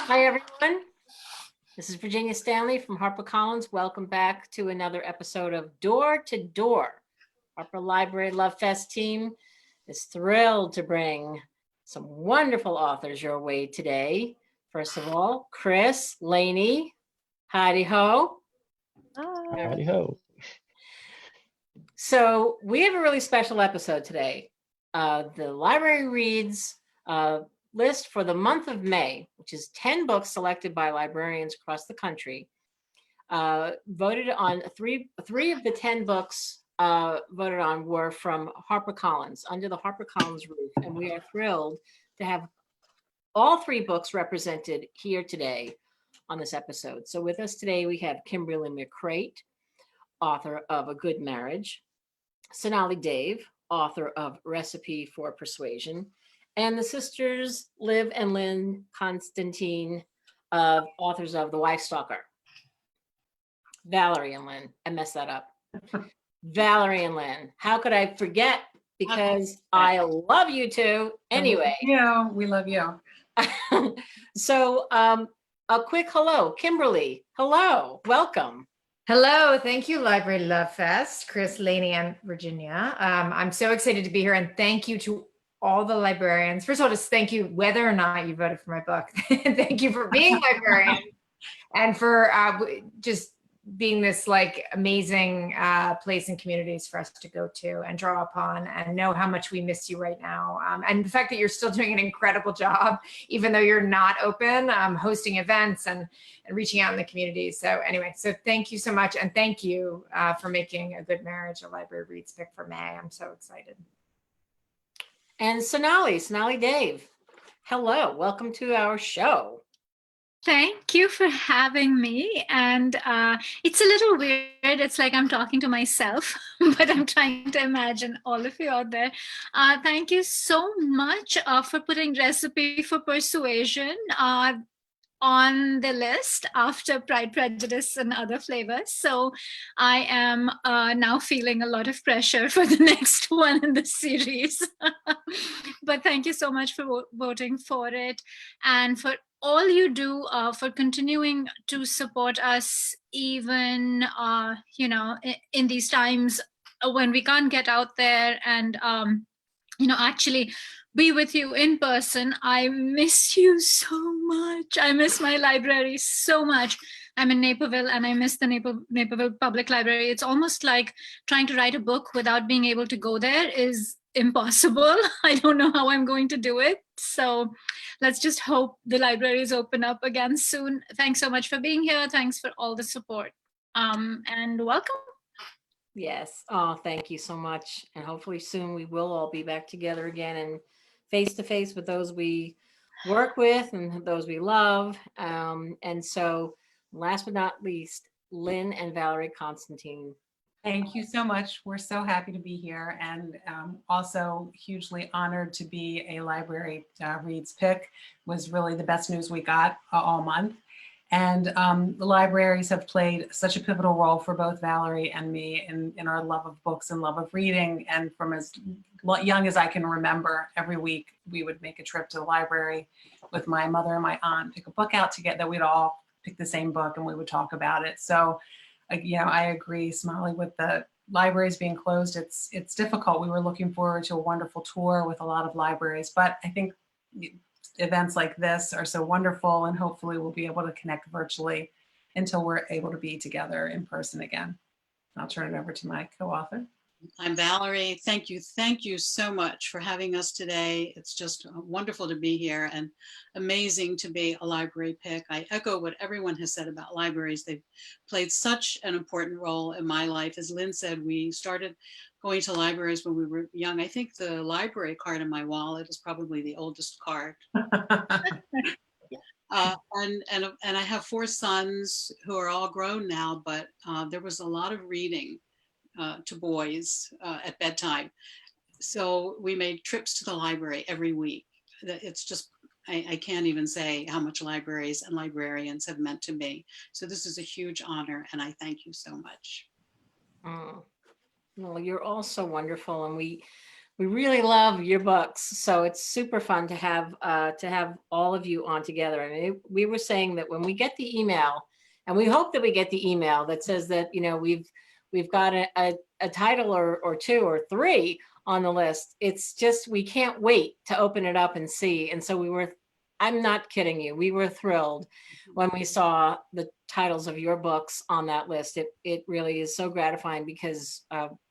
Hi, everyone. This is Virginia Stanley from HarperCollins. Welcome back to another episode of Door to Door. Harper Library Love Fest team is thrilled to bring some wonderful authors your way today. First of all, Chris, Lainey, howdy ho. Hi. Howdy ho. So we have a really special episode today. The Library Reads list for the month of May, which is 10 books selected by librarians across the country, voted on three of the 10 books voted on were from HarperCollins, under the HarperCollins roof. And we are thrilled to have all three books represented here today on this episode. So with us today, we have Kimberly McCreight, author of A Good Marriage, Sonali Dev, author of Recipe for Persuasion, and the sisters Liv and Liv Constantine, authors of The Wife Stalker. Valerie and Lynn, I messed that up. Valerie and Lynn, how could I forget? Because I love you two. Anyway. Yeah, we love you. So a quick hello, Kimberly. Hello, welcome. Hello, thank you, Library Love Fest, Chris, Lainey, and Virginia. I'm so excited to be here, and thank you to all the librarians. First of all, just thank you, whether or not you voted for my book. Thank you for being librarians and for just being this like amazing place and communities for us to go to and draw upon and know how much we miss you right now. And the fact that you're still doing an incredible job, even though you're not open, hosting events and reaching out in the community. So anyway, so thank you so much. And thank you for making A Good Marriage a Library Reads pick for May. I'm so excited. And Sonali Dev, hello, welcome to our show. Thank you for having me. And it's a little weird. It's like I'm talking to myself, but I'm trying to imagine all of you out there. Thank you so much for putting Recipe for Persuasion on the list after Pride, Prejudice, and Other Flavors. So I am now feeling a lot of pressure for the next one in the series. But thank you so much for voting for it and for all you do for continuing to support us, even in these times when we can't get out there and actually be with you in person. I miss you so much. I miss my library so much. I'm in Naperville and I miss the Naperville Public Library. It's almost like trying to write a book without being able to go there is impossible. I don't know how I'm going to do it. So let's just hope the libraries open up again soon. Thanks so much for being here. Thanks for all the support. And welcome. Yes. Oh, thank you so much. And hopefully soon we will all be back together again and face to face with those we work with and those we love. And so last but not least, Lynn and Valerie Constantine. Thank you so much. We're so happy to be here and also hugely honored to be a Library Reads pick. Was really the best news we got all month. And the libraries have played such a pivotal role for both Valerie and me in our love of books and love of reading. And from as young as I can remember, every week we would make a trip to the library with my mother and my aunt, pick a book out together. We'd all pick the same book and we would talk about it. So, I agree, Sonali, with the libraries being closed, it's difficult. We were looking forward to a wonderful tour with a lot of libraries, but I think events like this are so wonderful and hopefully we'll be able to connect virtually until we're able to be together in person again. I'll turn it over to my co-author. I'm Valerie. Thank you so much for having us today. It's just wonderful to be here and amazing to be a library pick. I echo what everyone has said about libraries. They've played such an important role in my life. As Lynn said, we started going to libraries when we were young. I think the library card in my wallet is probably the oldest card. And I have 4 sons who are all grown now, but there was a lot of reading to boys at bedtime. So we made trips to the library every week. It's just, I can't even say how much libraries and librarians have meant to me. So this is a huge honor and I thank you so much. Well, you're all so wonderful. And We really love your books, so it's super fun to have all of you on together. I mean, we were saying that when we get the email, and we hope that we get the email that says that, you know, we've got a title or two or three on the list. It's just, we can't wait to open it up and see. And so I'm not kidding you, we were thrilled when we saw the titles of your books on that list. It really is so gratifying because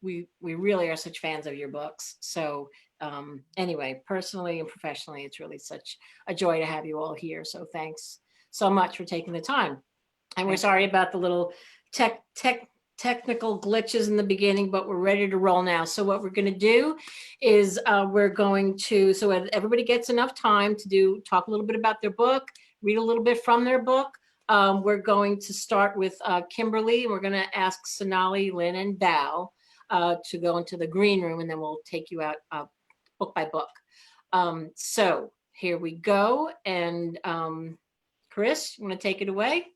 we really are such fans of your books. So anyway, personally and professionally, it's really such a joy to have you all here. So thanks so much for taking the time. And we're sorry about the little technical glitches in the beginning, but we're ready to roll now. So what we're going to do is we're going to, so everybody gets enough time to talk a little bit about their book, read a little bit from their book. We're going to start with Kimberly. We're going to ask Sonali, Lynn, and Val to go into the green room, and then we'll take you out book by book. So here we go. And Chris, you want to take it away?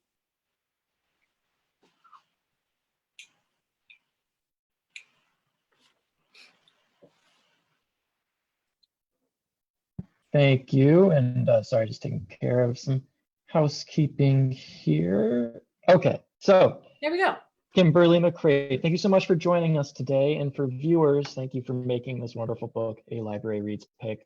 Thank you. And sorry, just taking care of some housekeeping here. Okay, so There we go. Kimberly McCreight, thank you so much for joining us today. And for viewers, thank you for making this wonderful book a library reads pick.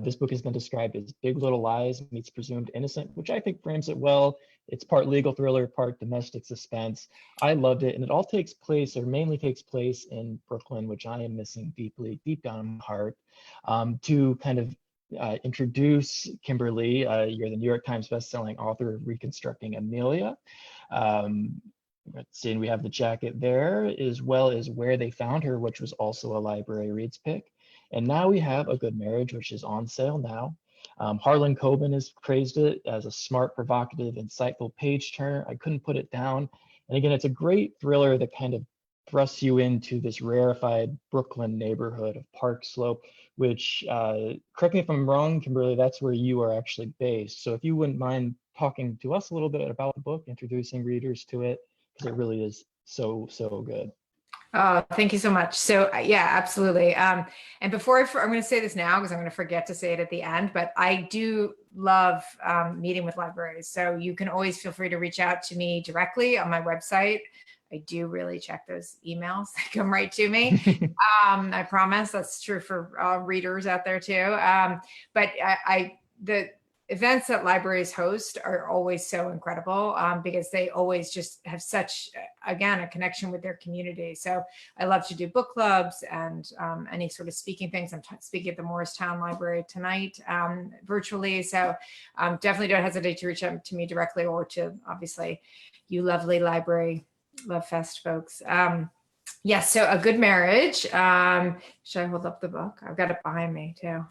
This book has been described as Big Little Lies meets Presumed Innocent, which I think frames it well. It's part legal thriller, part domestic suspense. I loved it, and it all takes place, or mainly takes place, in Brooklyn, which I am missing deeply, deep down in my heart. To kind of introduce Kimberly, you're the New York Times bestselling author of Reconstructing Amelia. Let's see, and we have the jacket there, as well as Where They Found Her, which was also a library reads pick. And now we have A Good Marriage, which is on sale now. Harlan Coben has praised it as a smart, provocative, insightful page turner. I couldn't put it down. And again, it's a great thriller that kind of thrusts you into this rarefied Brooklyn neighborhood of Park Slope, which, correct me if I'm wrong, Kimberly, that's where you are actually based. So if you wouldn't mind talking to us a little bit about the book, introducing readers to it, because it really is so good. Oh, thank you so much. So yeah, absolutely. And before I'm going to say this now because I'm going to forget to say it at the end, but I do love meeting with libraries. So you can always feel free to reach out to me directly on my website. I do really check those emails that come right to me. I promise that's true for readers out there too. But the events that libraries host are always so incredible because they always just have such, again, a connection with their community. So I love to do book clubs and any sort of speaking things. I'm speaking at the Morristown Library tonight virtually. So definitely don't hesitate to reach out to me directly or to, obviously, you lovely Library Love Fest folks. Yes, so A Good Marriage, should I hold up the book? I've got it behind me too,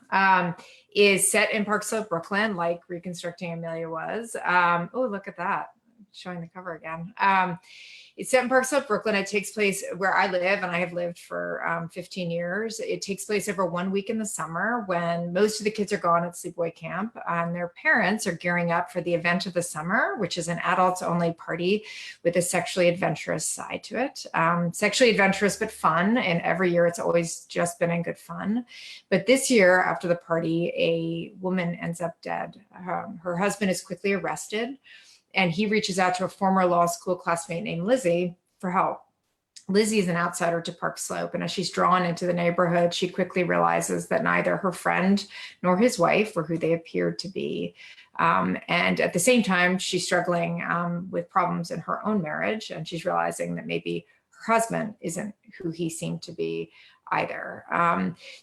is set in Park Slope, Brooklyn, like Reconstructing Amelia was. Oh, look at that, showing the cover again. It's set in Park Slope, Brooklyn. It takes place where I live, and I have lived for 15 years. It takes place over 1 week in the summer when most of the kids are gone at sleepaway camp, and their parents are gearing up for the event of the summer, which is an adults-only party with a sexually adventurous side to it. Sexually adventurous but fun, and every year it's always just been in good fun. But this year, after the party, a woman ends up dead. Her husband is quickly arrested, and he reaches out to a former law school classmate named Lizzie for help. Lizzie is an outsider to Park Slope, and as she's drawn into the neighborhood, she quickly realizes that neither her friend nor his wife were who they appeared to be. And at the same time, she's struggling with problems in her own marriage, and she's realizing that maybe her husband isn't who he seemed to be either.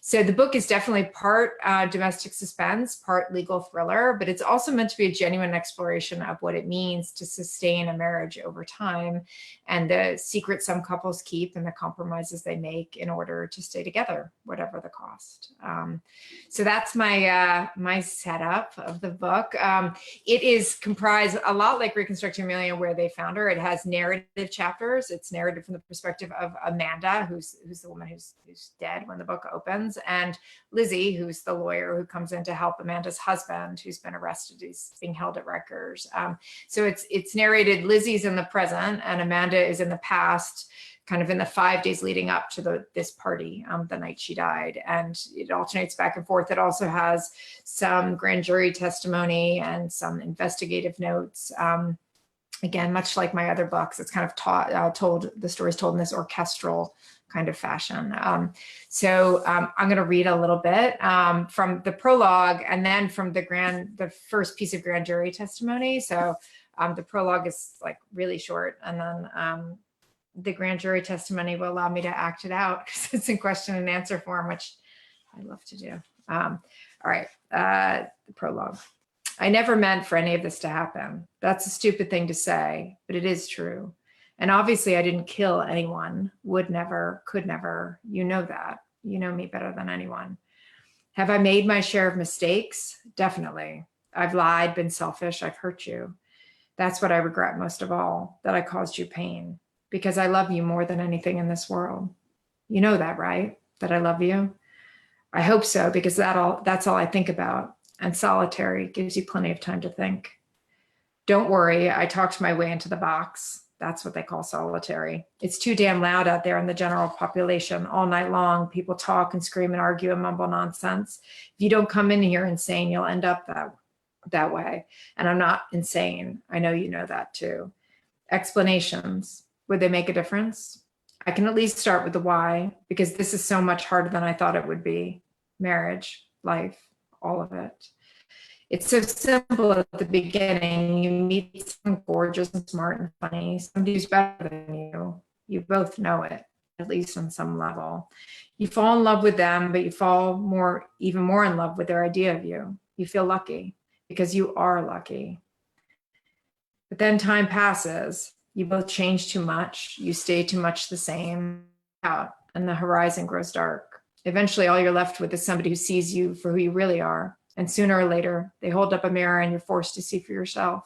So the book is definitely part domestic suspense, part legal thriller, but it's also meant to be a genuine exploration of what it means to sustain a marriage over time and the secrets some couples keep and the compromises they make in order to stay together, whatever the cost. So that's my my setup of the book. It is comprised a lot like Reconstructing Amelia, Where They Found Her. It has narrative chapters. It's narrated from the perspective of Amanda, who's the woman who's who's dead when the book opens, and Lizzie, who's the lawyer who comes in to help Amanda's husband, who's been arrested. He's being held at Rikers. So it's narrated. Lizzie's in the present and Amanda is in the past, kind of in the 5 days leading up to this party, the night she died. And it alternates back and forth. It also has some grand jury testimony and some investigative notes. Again, much like my other books, it's kind of told, the story's told in this orchestral kind of fashion. So I'm going to read a little bit from the prologue and then from the first piece of grand jury testimony. So the prologue is like really short, and then the grand jury testimony will allow me to act it out because it's in question and answer form, which I love to do. All right, the prologue. I never meant for any of this to happen. That's a stupid thing to say, but it is true. And obviously I didn't kill anyone, would never, could never. You know that. You know me better than anyone. Have I made my share of mistakes? Definitely. I've lied, been selfish, I've hurt you. That's what I regret most of all, that I caused you pain, because I love you more than anything in this world. You know that, right? That I love you? I hope so, because that's all I think about. And solitary gives you plenty of time to think. Don't worry, I talked my way into the box. That's what they call solitary. It's too damn loud out there in the general population all night long. People talk and scream and argue and mumble nonsense. If you don't come in here insane, you'll end up that way. And I'm not insane. I know you know that too. Explanations, would they make a difference? I can at least start with the why, because this is so much harder than I thought it would be. Marriage, life, all of it. It's so simple at the beginning. You meet someone gorgeous and smart and funny, somebody who's better than you. You both know it, at least on some level. You fall in love with them, but you fall even more in love with their idea of you. You feel lucky because you are lucky. But then time passes. You both change too much. You stay too much the same, and the horizon grows dark. Eventually, all you're left with is somebody who sees you for who you really are. And sooner or later, they hold up a mirror and you're forced to see for yourself.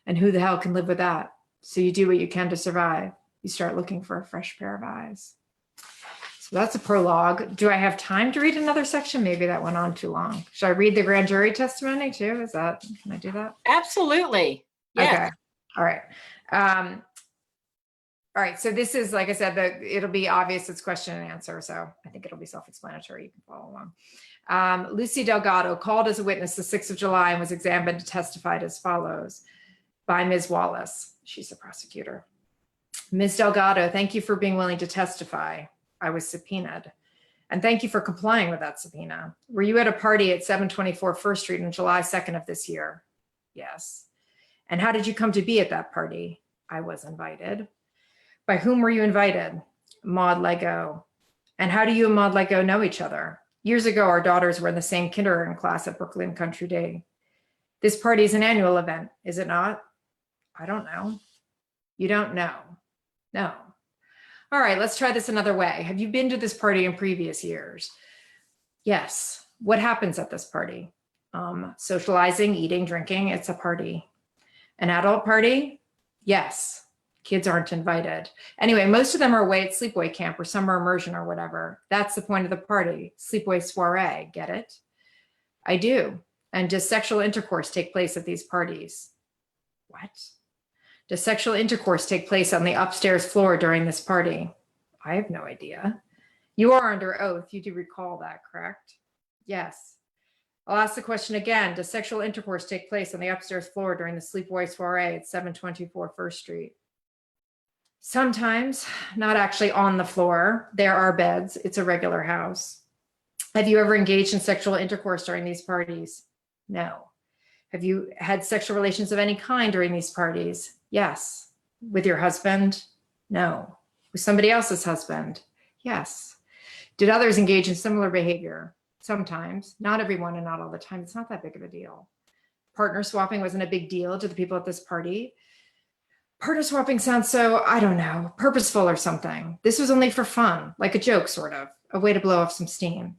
And who the hell can live with that? So you do what you can to survive. You start looking for a fresh pair of eyes. So that's a prologue. Do I have time to read another section? Maybe that went on too long. Should I read the grand jury testimony too? Can I do that? Absolutely. Yes. Okay. All right. All right, so this is, like I said, it'll be obvious, it's question and answer, so I think it'll be self-explanatory. You can follow along. Lucy Delgado called as a witness the 6th of July and was examined and testified as follows by Ms. Wallace. She's the prosecutor. Ms. Delgado, thank you for being willing to testify. I was subpoenaed. And thank you for complying with that subpoena. Were you at a party at 724 First Street on July 2nd of this year? Yes. And how did you come to be at that party? I was invited. By whom were you invited? Maud Lego. And how do you and Maud Lego know each other? Years ago, our daughters were in the same kindergarten class at Brooklyn Country Day. This party is an annual event, is it not? I don't know. You don't know? No. All right, let's try this another way. Have you been to this party in previous years? Yes. What happens at this party? Socializing, eating, drinking, it's a party. An adult party? Yes. Kids aren't invited. Anyway, most of them are away at sleepaway camp or summer immersion or whatever. That's the point of the party. Sleepaway soiree, get it? I do. And does sexual intercourse take place at these parties? What? Does sexual intercourse take place on the upstairs floor during this party? I have no idea. You are under oath. You do recall that, correct? Yes. I'll ask the question again. Does sexual intercourse take place on the upstairs floor during the sleepaway soiree at 724 First Street? Sometimes, not actually on the floor. There are beds. It's a regular house. Have you ever engaged in sexual intercourse during these parties? No. Have you had sexual relations of any kind during these parties? Yes. With your husband? No. With somebody else's husband? Yes. Did others engage in similar behavior? Sometimes. Not everyone and not all the time. It's not that big of a deal. Partner swapping wasn't a big deal to the people at this party. Partner swapping sounds so, I don't know, purposeful or something. This was only for fun, like a joke, sort of, a way to blow off some steam.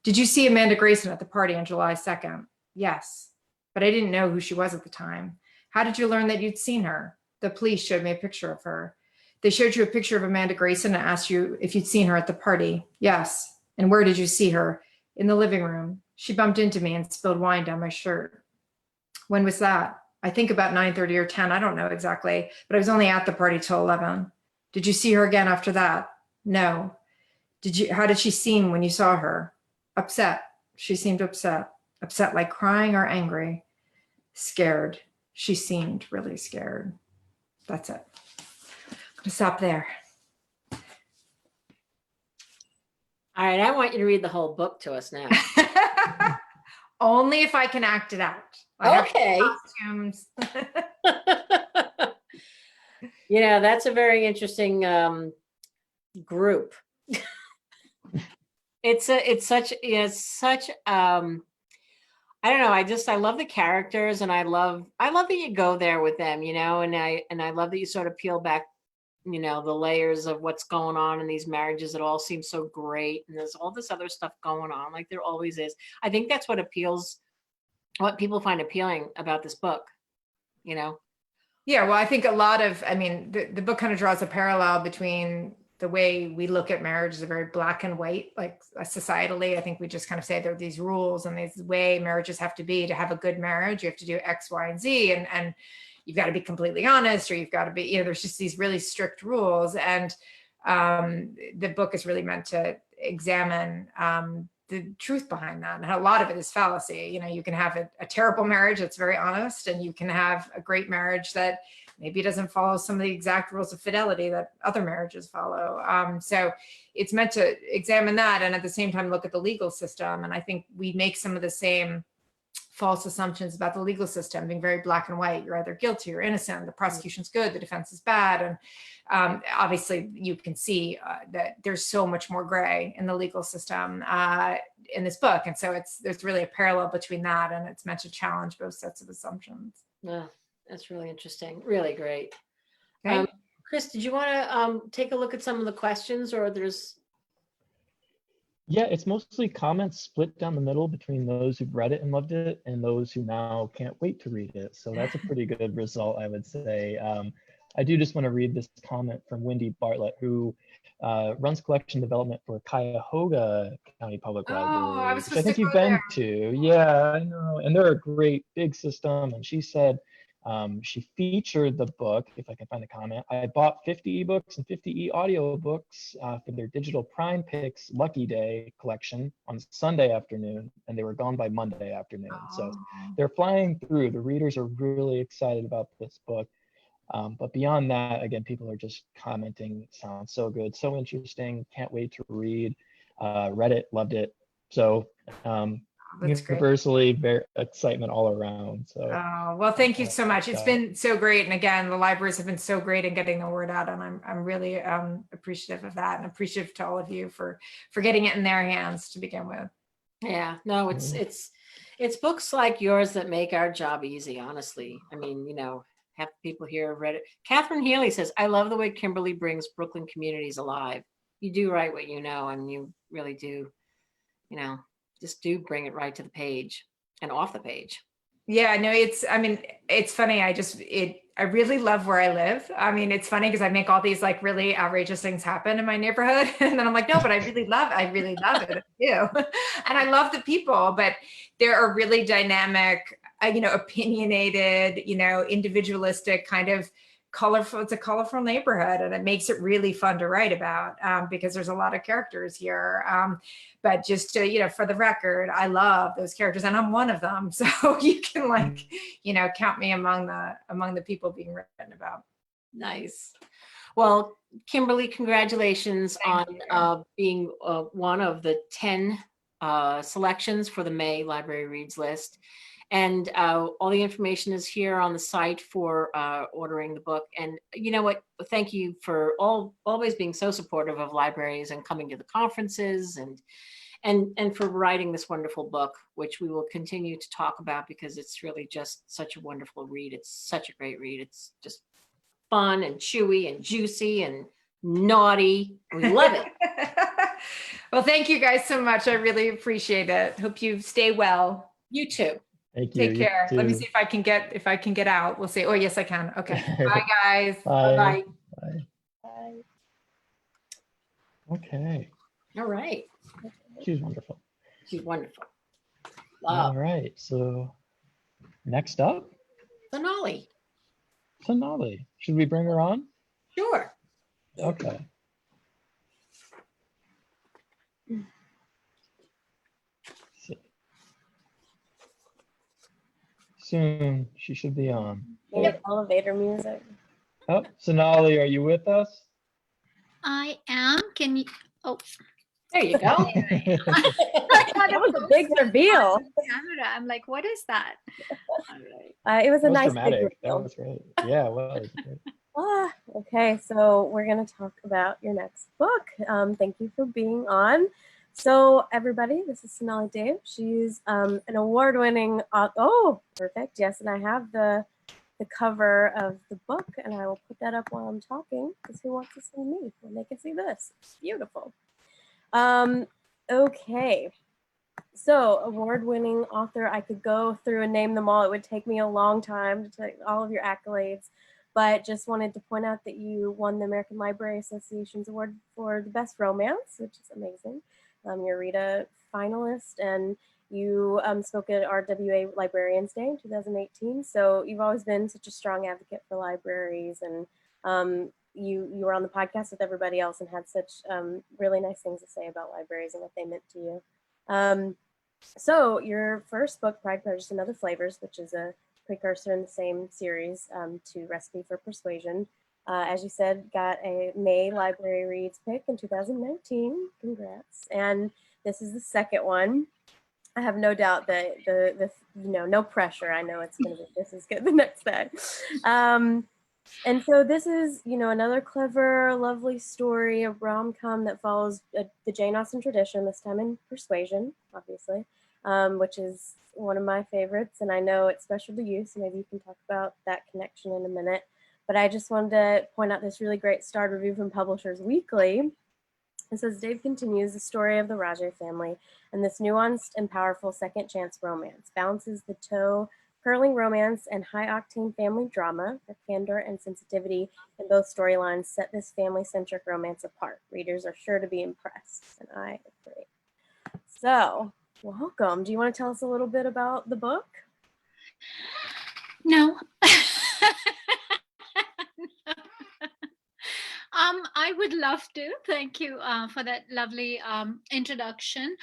Did you see Amanda Grayson at the party on July 2nd? Yes, but I didn't know who she was at the time. How did you learn that you'd seen her? The police showed me a picture of her. They showed you a picture of Amanda Grayson and asked you if you'd seen her at the party. Yes. And where did you see her? In the living room. She bumped into me and spilled wine down my shirt. When was that? I think about 9:30 or 10. I don't know exactly, but I was only at the party till 11. Did you see her again after that? No. How did she seem when you saw her? Upset. She seemed upset. Upset like crying or angry. Scared. She seemed really scared. That's it. I'm gonna stop there. All right, I want you to read the whole book to us now. Only if I can act it out. I have Okay. costumes. You know, that's a very interesting group. It's such I don't know, I love the characters, and I love that you go there with them, you know, and I love that you sort of peel back, you know, the layers of what's going on in these marriages. It all seems so great, and there's all this other stuff going on, like there always is. I think that's what people find appealing about this book, you know. Yeah, well, I think a lot of, I mean, the book kind of draws a parallel between the way we look at marriage is a very black and white, like societally. I think we just kind of say there are these rules and these way marriages have to be. To have a good marriage, you have to do X, Y, and Z, and you've got to be completely honest, or you've got to be, you know, there's just these really strict rules. And the book is really meant to examine the truth behind that. And a lot of it is fallacy. You know, you can have a terrible marriage that's very honest, and you can have a great marriage that maybe doesn't follow some of the exact rules of fidelity that other marriages follow. So it's meant to examine that, and at the same time look at the legal system. And I think we make some of the same false assumptions about the legal system being very black and white. You're either guilty or innocent. The prosecution's good, the defense is bad. And obviously you can see that there's so much more gray in the legal system in this book. And so there's really a parallel between that, and it's meant to challenge both sets of assumptions. Yeah, that's really interesting. Really great. Okay. Chris, did you want to take a look at some of the questions, or there's... Yeah, it's mostly comments split down the middle between those who've read it and loved it and those who now can't wait to read it. So that's a pretty good result, I would say. I do just want to read this comment from Wendy Bartlett, who runs collection development for Cuyahoga County Public Library, which I think you've been to. Yeah, I know. And they're a great big system. And she said, she featured the book, if I can find the comment. I bought 50 ebooks and 50 e-audiobooks for their digital Prime Picks Lucky Day collection on Sunday afternoon, and they were gone by Monday afternoon. So they're flying through. The readers are really excited about this book. But beyond that, again, people are just commenting, sounds so good, so interesting, can't wait to read, read it, loved it. So That's universally very excitement all around. So well, thank you so much. It's been so great. And again, the libraries have been so great in getting the word out, and I'm really appreciative of that, and appreciative to all of you for getting it in their hands to begin with. Yeah, no, it's books like yours that make our job easy, honestly. I mean, you know, half the people here have read it. Catherine Healy says, I love the way Kimberly brings Brooklyn communities alive. You do write what you know, and you really do, you know, just do bring it right to the page and off the page. Yeah, no, it's funny. I really love where I live. I mean, it's funny because I make all these like really outrageous things happen in my neighborhood. And then I'm like, no, but I really love it. I do. And I love the people, but there are really dynamic, you know, opinionated, you know, individualistic kind of colorful. It's a colorful neighborhood, and it makes it really fun to write about because there's a lot of characters here. But just to, you know, for the record, I love those characters, and I'm one of them. So you can like, you know, count me among the people being written about. Nice. Well, Kimberly, congratulations on being one of the 10 selections for the May Library Reads List. And all the information is here on the site for ordering the book. And you know what? Thank you for always being so supportive of libraries and coming to the conferences and for writing this wonderful book, which we will continue to talk about because it's really just such a wonderful read. It's such a great read. It's just fun and chewy and juicy and naughty. We love it. Well, thank you guys so much. I really appreciate it. Hope you stay well. You too. Thank you. Take care. Let me see if I can get out. We'll see. Oh, yes, I can. Okay. Bye, guys. Bye. Bye. Bye. Bye. Okay. All right. She's wonderful. She's wonderful. All right. So next up, Sonali. Sonali. Should we bring her on? Sure. Okay. Soon she should be on. Yep. Elevator music. Oh, Sonali, are you with us? I am. Can you? Oh, There you go. That was a big reveal. camera. I'm like, what is that? All right. It was a That was nice dramatic. big That reveal. was great. Yeah, it was. Okay, so we're going to talk about your next book. Thank you for being on. So everybody, this is Sonali Dev. She's an award-winning, oh, perfect. Yes, and I have the cover of the book, and I will put that up while I'm talking, because who wants to see me when they can see this? It's beautiful. Okay, so award-winning author, I could go through and name them all. It would take me a long time to take all of your accolades, but just wanted to point out that you won the American Library Association's award for the best romance, which is amazing. You're a Rita finalist, and you spoke at RWA Librarians Day in 2018. So you've always been such a strong advocate for libraries, and you were on the podcast with everybody else and had such really nice things to say about libraries and what they meant to you. So your first book, Pride, Prejudice, and Other Flavors, which is a precursor in the same series to Recipe for Persuasion, as you said, got a May Library Reads pick in 2019. Congrats. And this is the second one. I have no doubt that the no pressure. I know it's going to be just as good the next day. And so this is, another clever, lovely story, a rom-com that follows the Jane Austen tradition, this time in Persuasion, obviously, which is one of my favorites. And I know it's special to you, so maybe you can talk about that connection in a minute. But I just wanted to point out this really great starred review from Publishers Weekly. It says, Dave continues the story of the Rajay family, and this nuanced and powerful second chance romance balances the toe-curling romance and high-octane family drama. The candor and sensitivity in both storylines set this family-centric romance apart. Readers are sure to be impressed, and I agree. So, welcome. Do you want to tell us a little bit about the book? No. I would love to. Thank you for that lovely introduction.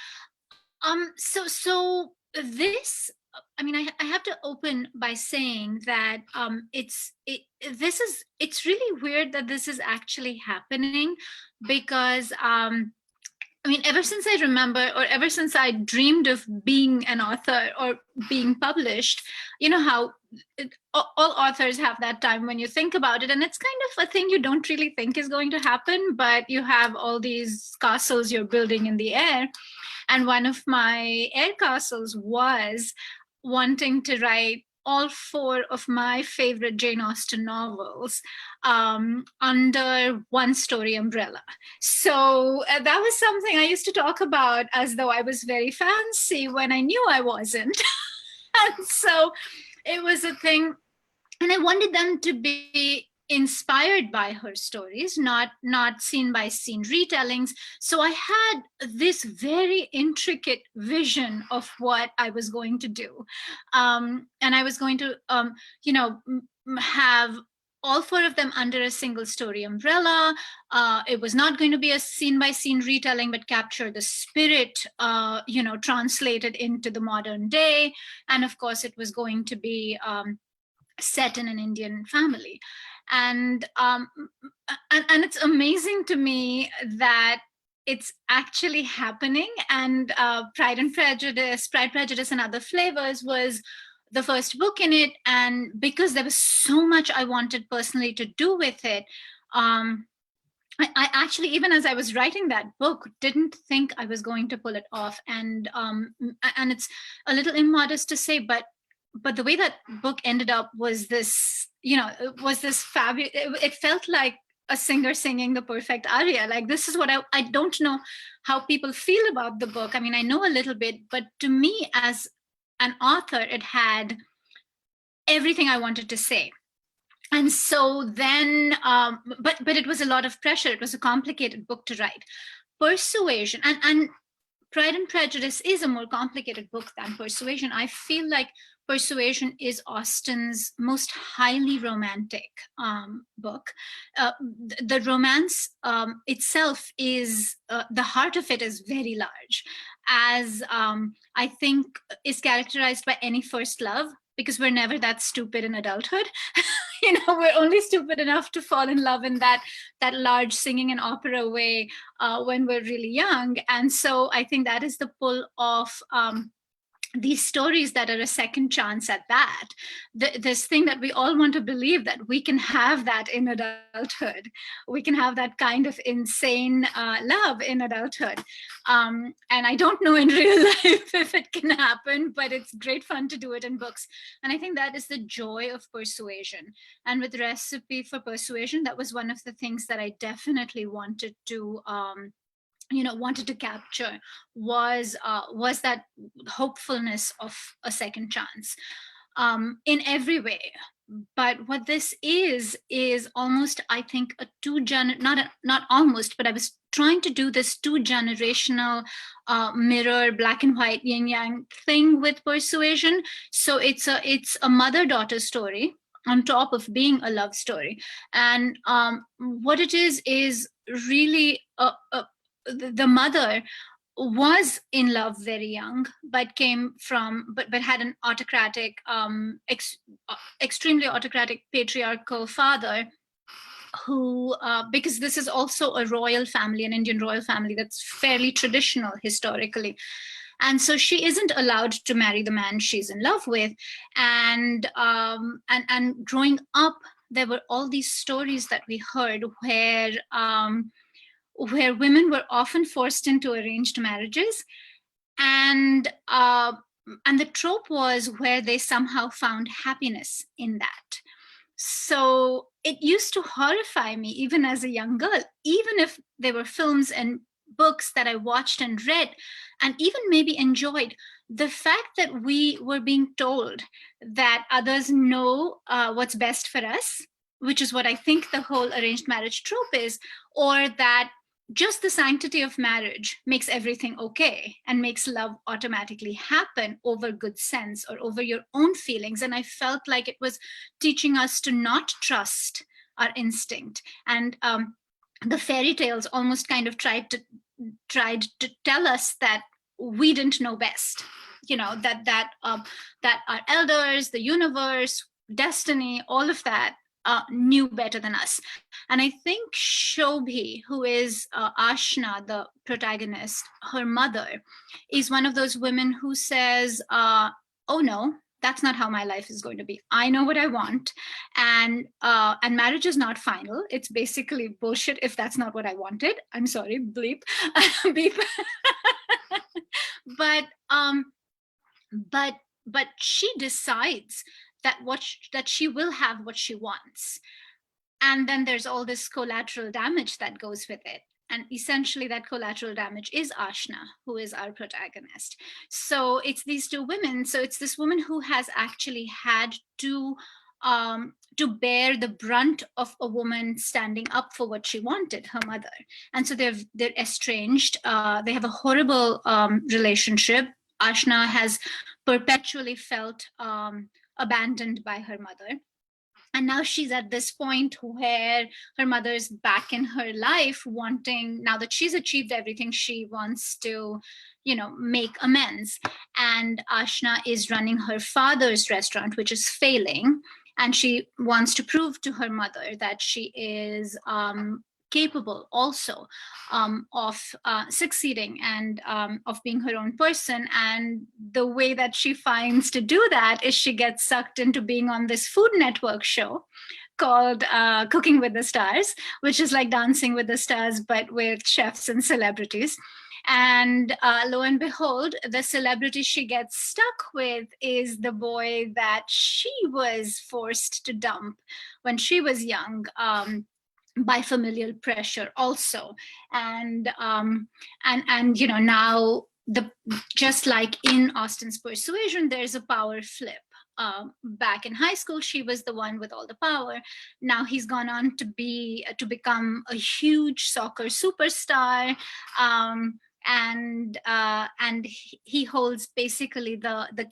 So this, I have to open by saying that it's really weird that this is actually happening, because ever since I remember, or ever since I dreamed of being an author or being published, you know how all authors have that time when you think about it, and it's kind of a thing you don't really think is going to happen, but you have all these castles you're building in the air. And one of my air castles was wanting to write all 4 of my favorite Jane Austen novels under one story umbrella. So that was something I used to talk about as though I was very fancy when I knew I wasn't. And so it was a thing, and I wanted them to be inspired by her stories, not scene by scene retellings. So I had this very intricate vision of what I was going to do, and I was going to have all 4 of them under a single story umbrella. It was not going to be a scene by scene retelling, but capture the spirit, translated into the modern day. And of course, it was going to be set in an Indian family. And it's amazing to me that it's actually happening. And Pride, Prejudice, and Other Flavors was the first book in it. And because there was so much I wanted personally to do with it, I actually, even as I was writing that book, didn't think I was going to pull it off. And it's a little immodest to say, but the way that book ended up was this, fabulous. It felt like a singer singing the perfect aria. Like, this is what I don't know how people feel about the book. I know a little bit, but to me as an author, it had everything I wanted to say. And so then, but it was a lot of pressure. It was a complicated book to write. Persuasion and Pride and Prejudice is a more complicated book than Persuasion. I feel like Persuasion is Austen's most highly romantic book. The romance itself is, the heart of it is very large, as I think is characterized by any first love, because we're never that stupid in adulthood. You know, we're only stupid enough to fall in love in that large singing and opera way when we're really young. And so I think that is the pull of these stories that are a second chance at that. This thing that we all want to believe, that we can have that in adulthood. We can have that kind of insane love in adulthood. And I don't know in real life if it can happen, but it's great fun to do it in books. And I think that is the joy of Persuasion. And with Recipe for Persuasion, that was one of the things that I definitely wanted to capture, was that hopefulness of a second chance in every way. But what this is almost, I think, not almost, but I was trying to do this 2-generational mirror, black and white, yin yang thing with Persuasion. So it's a mother-daughter story on top of being a love story. And what it is really the mother was in love very young, but had an autocratic, extremely autocratic patriarchal father who, because this is also a royal family, an Indian royal family that's fairly traditional historically. And so she isn't allowed to marry the man she's in love with. And growing up, there were all these stories that we heard where women were often forced into arranged marriages, and the trope was where they somehow found happiness in that. So it used to horrify me even as a young girl, even if there were films and books that I watched and read and even maybe enjoyed. The fact that we were being told that others know what's best for us, which is what I think the whole arranged marriage trope is, or that just the sanctity of marriage makes everything okay and makes love automatically happen over good sense or over your own feelings. And I felt like it was teaching us to not trust our instinct. And the fairy tales almost kind of tried to tell us that we didn't know best, you know, that our elders, the universe, destiny, all of that knew better than us. And I think Shobhi, who is Ashna, the protagonist, her mother, is one of those women who says, oh no, that's not how my life is going to be. I know what I want. And marriage is not final. It's basically bullshit if that's not what I wanted. I'm sorry, bleep, beep. But she decides that she will have what she wants. And then there's all this collateral damage that goes with it. And essentially that collateral damage is Ashna, who is our protagonist. So it's these two women. So it's this woman who has actually had to bear the brunt of a woman standing up for what she wanted, her mother. And so they're estranged. They have a horrible relationship. Ashna has perpetually felt abandoned by her mother. And now she's at this point where her mother's back in her life, wanting, now that she's achieved everything, she wants to, you know, make amends. And Ashna is running her father's restaurant, which is failing. And she wants to prove to her mother that she is capable also of succeeding and of being her own person. And the way that she finds to do that is she gets sucked into being on this Food Network show called Cooking with the Stars, which is like Dancing with the Stars, but with chefs and celebrities. And lo and behold, the celebrity she gets stuck with is the boy that she was forced to dump when she was young, by familial pressure also. And you know, now just like in Austen's Persuasion, there's a power flip. back in high school, she was the one with all the power. Now he's gone on to become a huge soccer superstar, and he holds basically the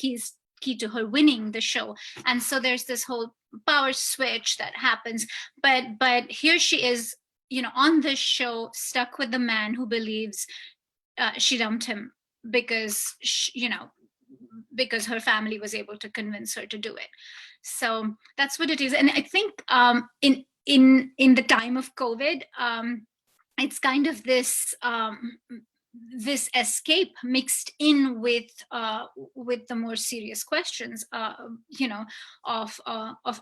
key to her winning the show. And so there's this whole power switch that happens. But here she is, on this show, stuck with the man who believes she dumped him because because her family was able to convince her to do it. So that's what it is. And I think in the time of COVID, it's kind of this this escape mixed in with the more serious questions, of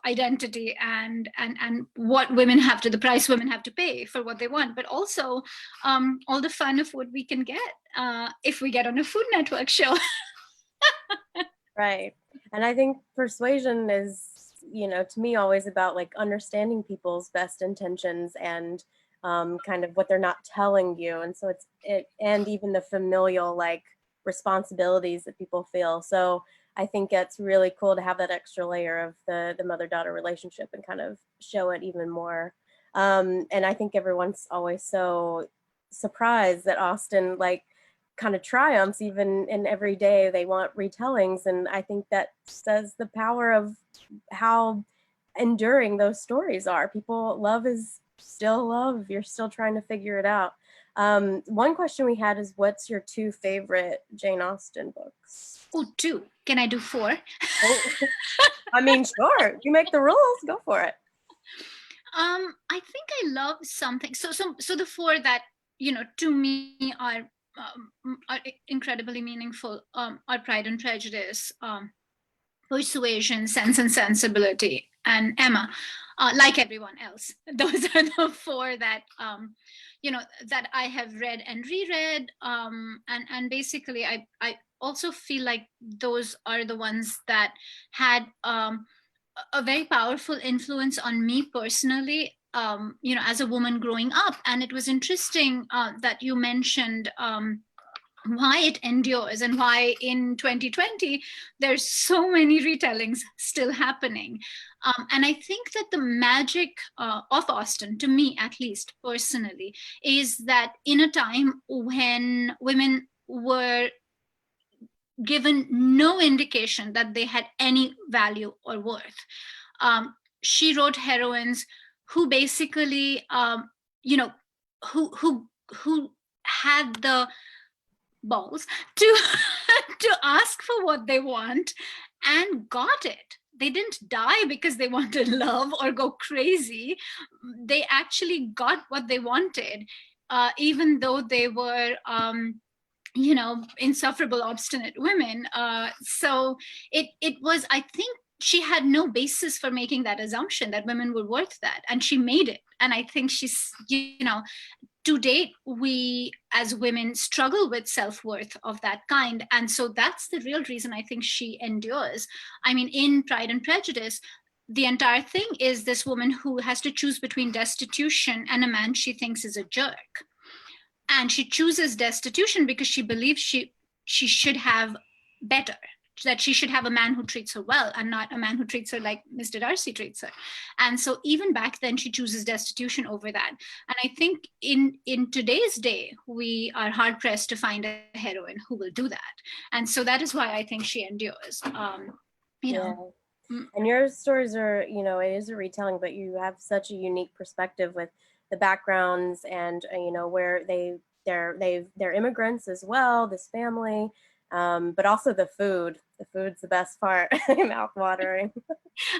identity and what women have to, the price women have to pay for what they want, but also all the fun of what we can get if we get on a Food Network show. Right. And I think Persuasion is, to me, always about like understanding people's best intentions and kind of what they're not telling you. And so and even the familial like responsibilities that people feel. So I think it's really cool to have that extra layer of the mother-daughter relationship and kind of show it even more. And I think everyone's always so surprised that Austen like kind of triumphs even in every day they want retellings. And I think that says the power of how enduring those stories are. Love is still love. You're still trying to figure it out. One question we had is, what's your 2 favorite Jane Austen books? Oh, 2. Can I do 4? Oh, I mean, sure. You make the rules. Go for it. I think I love something. So the 4 that to me are incredibly meaningful are Pride and Prejudice, Persuasion, Sense and Sensibility, and Emma. Like everyone else, those are the 4 that that I have read and reread, and basically I also feel like those are the ones that had a very powerful influence on me personally, as a woman growing up. And it was interesting that you mentioned why it endures and why in 2020 there's so many retellings still happening. And I think that the magic of Austen, to me at least personally, is that in a time when women were given no indication that they had any value or worth, she wrote heroines who basically who had the balls to to ask for what they want and got it. They didn't die because they wanted love or go crazy. They actually got what they wanted, even though they were insufferable, obstinate women. So it was, I think she had no basis for making that assumption that women were worth that, and she made it. And I think she's, to date, we as women struggle with self-worth of that kind. And so that's the real reason I think she endures. I mean, in Pride and Prejudice, the entire thing is this woman who has to choose between destitution and a man she thinks is a jerk. And she chooses destitution because she believes she should have better, that she should have a man who treats her well and not a man who treats her like Mr. Darcy treats her. And so even back then, she chooses destitution over that. And I think in today's day, we are hard pressed to find a heroine who will do that. And so that is why I think she endures. And your stories are, it is a retelling, but you have such a unique perspective with the backgrounds and, where they're immigrants as well, this family. But also the food. The food's the best part. Mouth watering.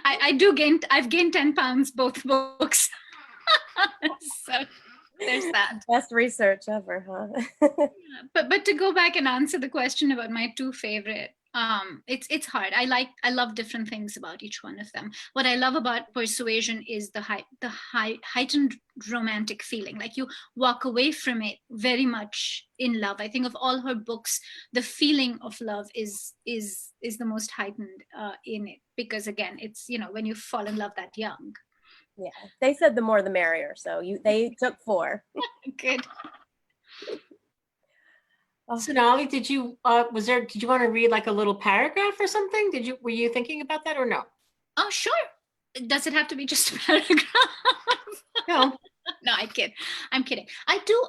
I've gained 10 pounds both books. So there's that. Best research ever, huh? But to go back and answer the question about my 2 favorite, it's hard. I love different things about each one of them. What I love about Persuasion is the heightened romantic feeling. Like you walk away from it very much in love. I think of all her books, the feeling of love is the most heightened in it, because again, it's when you fall in love that young. Yeah, they said the more the merrier. So they took 4. Good. Oh. Sonali, did you did you want to read like a little paragraph or something? Were you thinking about that or no? Oh, sure. Does it have to be just a paragraph? No. No, I'm kidding. I do,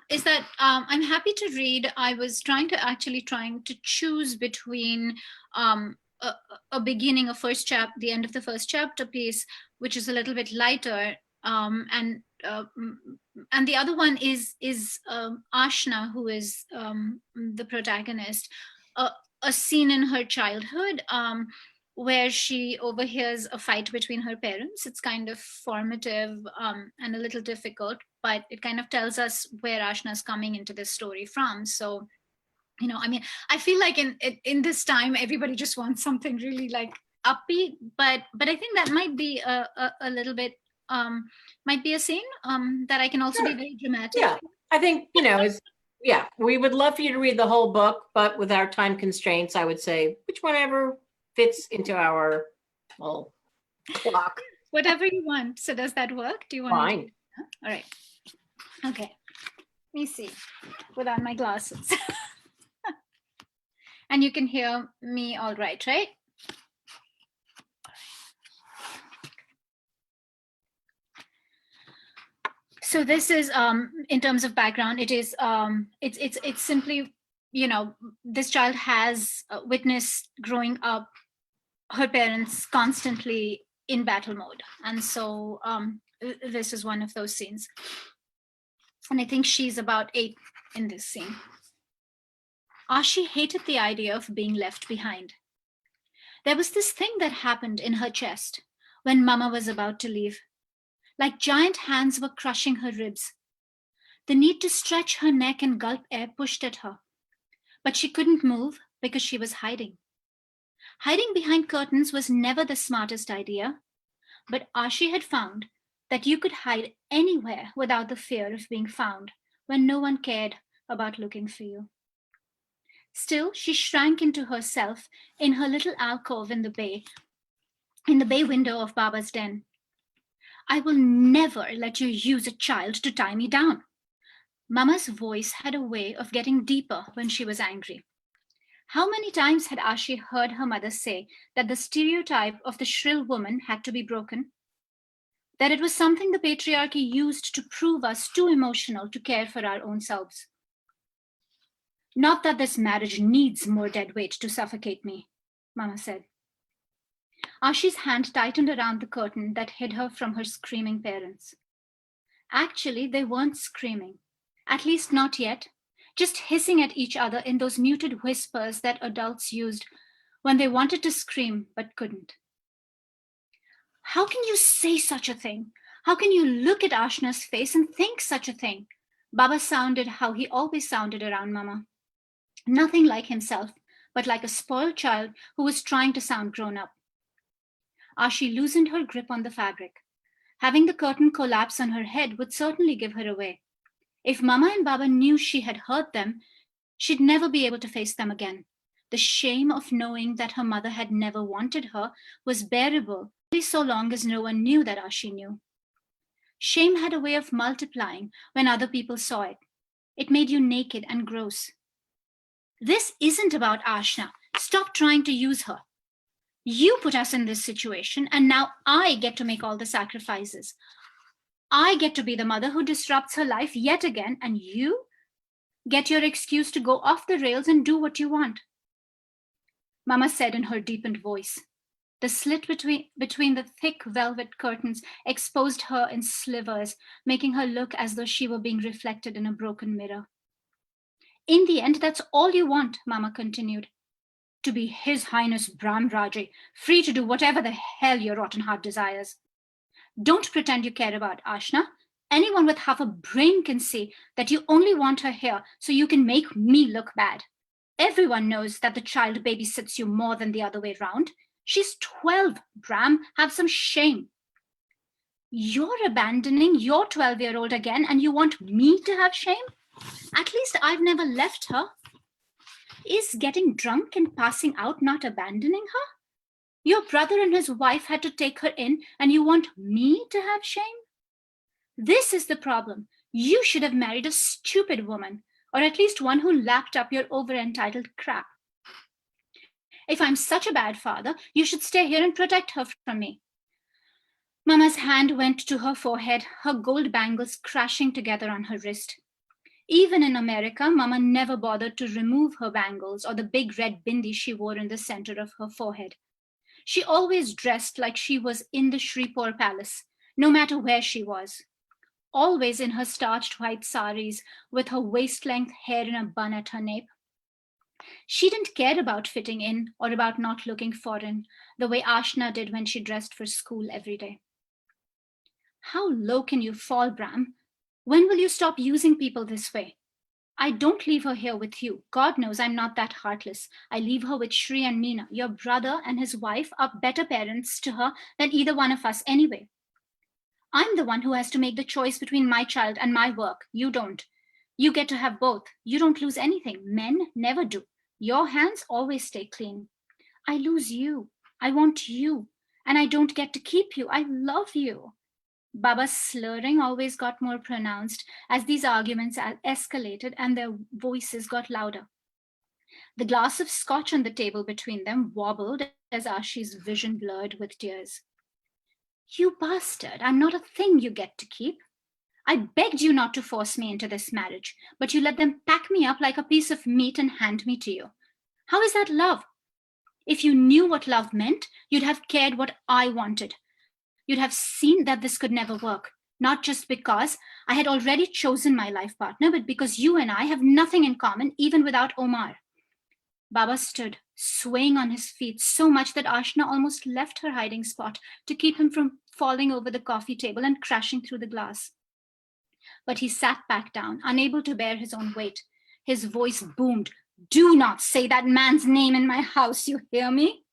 is that I'm happy to read. I was trying to choose between a beginning, the end of the first chapter piece, which is a little bit lighter, and the other one is Ashna, who is the protagonist, a scene in her childhood where she overhears a fight between her parents. It's kind of formative and a little difficult, but it kind of tells us where Ashna's coming into this story from. So, I mean, I feel like in this time, everybody just wants something really like upbeat, but I think that might be a little bit, might be a scene that I can also be very dramatic. Yeah, I think, we would love for you to read the whole book, but with our time constraints, I would say whatever fits into our clock. Whatever you want. So does that work? Do you want Fine. me to? All right. Okay. Let me see. Without my glasses. And you can hear me all right? So this is, in terms of background, it is, it's simply, this child has witnessed growing up her parents constantly in battle mode. And so this is one of those scenes. And I think she's about 8 in this scene. Ashi hated the idea of being left behind. There was this thing that happened in her chest when Mama was about to leave. Like giant hands were crushing her ribs. The need to stretch her neck and gulp air pushed at her. But she couldn't move because she was hiding. Hiding behind curtains was never the smartest idea, but Ashi had found that you could hide anywhere without the fear of being found when no one cared about looking for you. Still, she shrank into herself in her little alcove in the bay window of Baba's den. I will never let you use a child to tie me down. Mama's voice had a way of getting deeper when she was angry. How many times had Ashi heard her mother say that the stereotype of the shrill woman had to be broken? That it was something the patriarchy used to prove us too emotional to care for our own selves. Not that this marriage needs more dead weight to suffocate me, Mama said. Ashi's hand tightened around the curtain that hid her from her screaming parents. Actually, they weren't screaming, at least not yet. Just hissing at each other in those muted whispers that adults used when they wanted to scream but couldn't. How can you say such a thing? How can you look at Ashna's face and think such a thing? Baba sounded how he always sounded around Mama. Nothing like himself, but like a spoiled child who was trying to sound grown up. Ashi loosened her grip on the fabric. Having the curtain collapse on her head would certainly give her away. If Mama and Baba knew she had hurt them, she'd never be able to face them again. The shame of knowing that her mother had never wanted her was bearable only so long as no one knew that Ashi knew. Shame had a way of multiplying when other people saw it. It made you naked and gross. This isn't about Ashna. Stop trying to use her. You put us in this situation, and now I get to make all the sacrifices. I get to be the mother who disrupts her life yet again, and you get your excuse to go off the rails and do what you want. Mama said in her deepened voice. The slit between the thick velvet curtains exposed her in slivers, making her look as though she were being reflected in a broken mirror. In the end, that's all you want, Mama continued. To be His Highness Brahm Raji, free to do whatever the hell your rotten heart desires. Don't pretend you care about Ashna. Anyone with half a brain can see that you only want her here so you can make me look bad. Everyone knows that the child babysits you more than the other way round. She's 12, Brahm. Have some shame. You're abandoning your 12-year-old again and you want me to have shame? At least I've never left her. Is getting drunk and passing out not abandoning her? Your brother and his wife had to take her in and you want me to have shame? This is the problem. You should have married a stupid woman or at least one who lapped up your over-entitled crap. If I'm such a bad father, you should stay here and protect her from me. Mama's hand went to her forehead, her gold bangles crashing together on her wrist. Even in America, Mama never bothered to remove her bangles or the big red bindi she wore in the center of her forehead. She always dressed like she was in the Shripur Palace, no matter where she was. Always in her starched white saris with her waist-length hair in a bun at her nape. She didn't care about fitting in or about not looking foreign, the way Ashna did when she dressed for school every day. How low can you fall, Bram? When will you stop using people this way? I don't leave her here with you. God knows I'm not that heartless. I leave her with Shri and Meena. Your brother and his wife are better parents to her than either one of us anyway. I'm the one who has to make the choice between my child and my work. You don't. You get to have both. You don't lose anything. Men never do. Your hands always stay clean. I lose you. I want you. And I don't get to keep you. I love you. Baba's slurring always got more pronounced as these arguments escalated and their voices got louder. The glass of scotch on the table between them wobbled as Ashi's vision blurred with tears. You bastard, I'm not a thing you get to keep. I begged you not to force me into this marriage, but you let them pack me up like a piece of meat and hand me to you. How is that love? If you knew what love meant, you'd have cared what I wanted. You'd have seen that this could never work, not just because I had already chosen my life partner, but because you and I have nothing in common, even without Omar. Baba stood, swaying on his feet so much that Ashna almost left her hiding spot to keep him from falling over the coffee table and crashing through the glass. But he sat back down, unable to bear his own weight. His voice boomed, "Do not say that man's name in my house, you hear me?"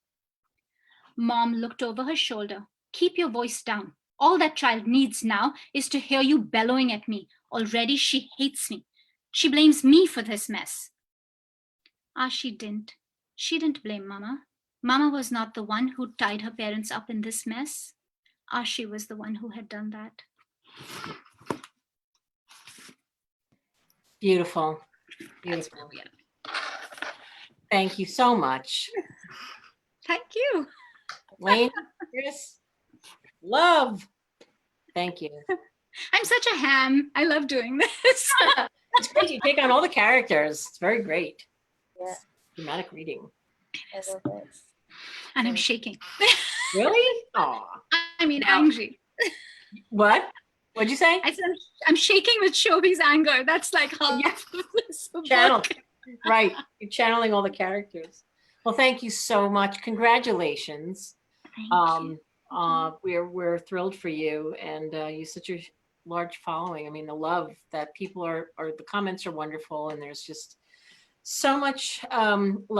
Mom looked over her shoulder. Keep your voice down. All that child needs now is to hear you bellowing at me. Already she hates me. She blames me for this mess. She didn't. She didn't blame Mama. Mama was not the one who tied her parents up in this mess. Ashi was the one who had done that. Beautiful. Beautiful. Thank you so much. Thank you. Lane, Chris, love. Thank you. I'm such a ham. I love doing this. It's great. You take on all the characters. It's very great. Yeah, Dramatic reading. I love it. And I'm shaking. Really? Aw. I mean, Wow. angry. What? What'd you say? I said, I'm shaking with Shobi's anger. That's like how Yeah. this book. Channel. Right. You're channeling all the characters. Well, thank you so much. Congratulations. Thank you. We're thrilled for you, and you such a large following. I mean, the love that people are the comments are wonderful, and there's just so much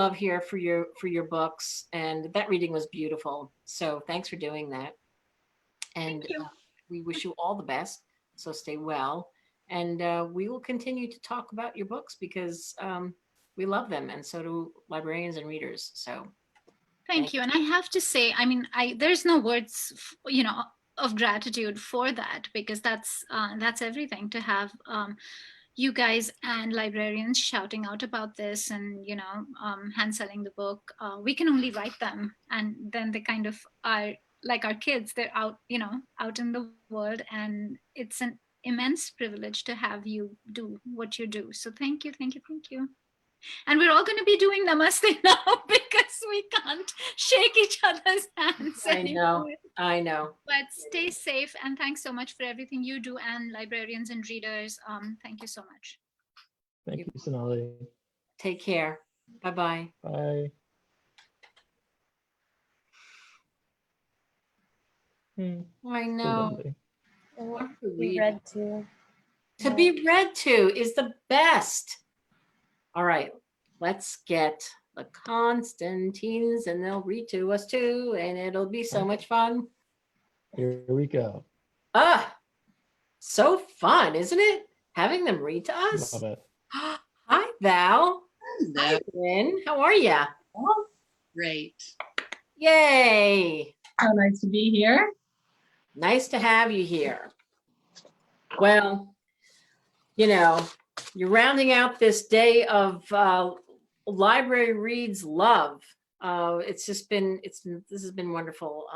love here for your books, and that reading was beautiful. So thanks for doing that. And Thank you. we wish you all the best. So stay well, and we will continue to talk about your books because we love them, and so do librarians and readers. So. Thank you. And I have to say, I mean, there's no words, of gratitude for that, because that's everything to have you guys and librarians shouting out about this and, hand selling the book. We can only write them, and then they kind of are like our kids. They're out, out in the world, and it's an immense privilege to have you do what you do. So thank you, thank you, thank you. And we're all going to be doing namaste now because we can't shake each other's hands anymore. I know. But stay safe, and thanks so much for everything you do, and librarians and readers. Thank you so much. Thank you, Sonali. Take care. Bye-bye. Bye. I So know. lovely. I want To to be read. read to. To be read to is the best. All right, let's get the Constantines, and they'll read to us too, and it'll be so much fun. Here we go. So fun, isn't it? Having them read to us. Love it. Hi, Val. Hi, Lynn. How are you? Great. Yay. So nice to be here. Nice to have you here. Well, you're rounding out this day of Library Reads Love. This has been wonderful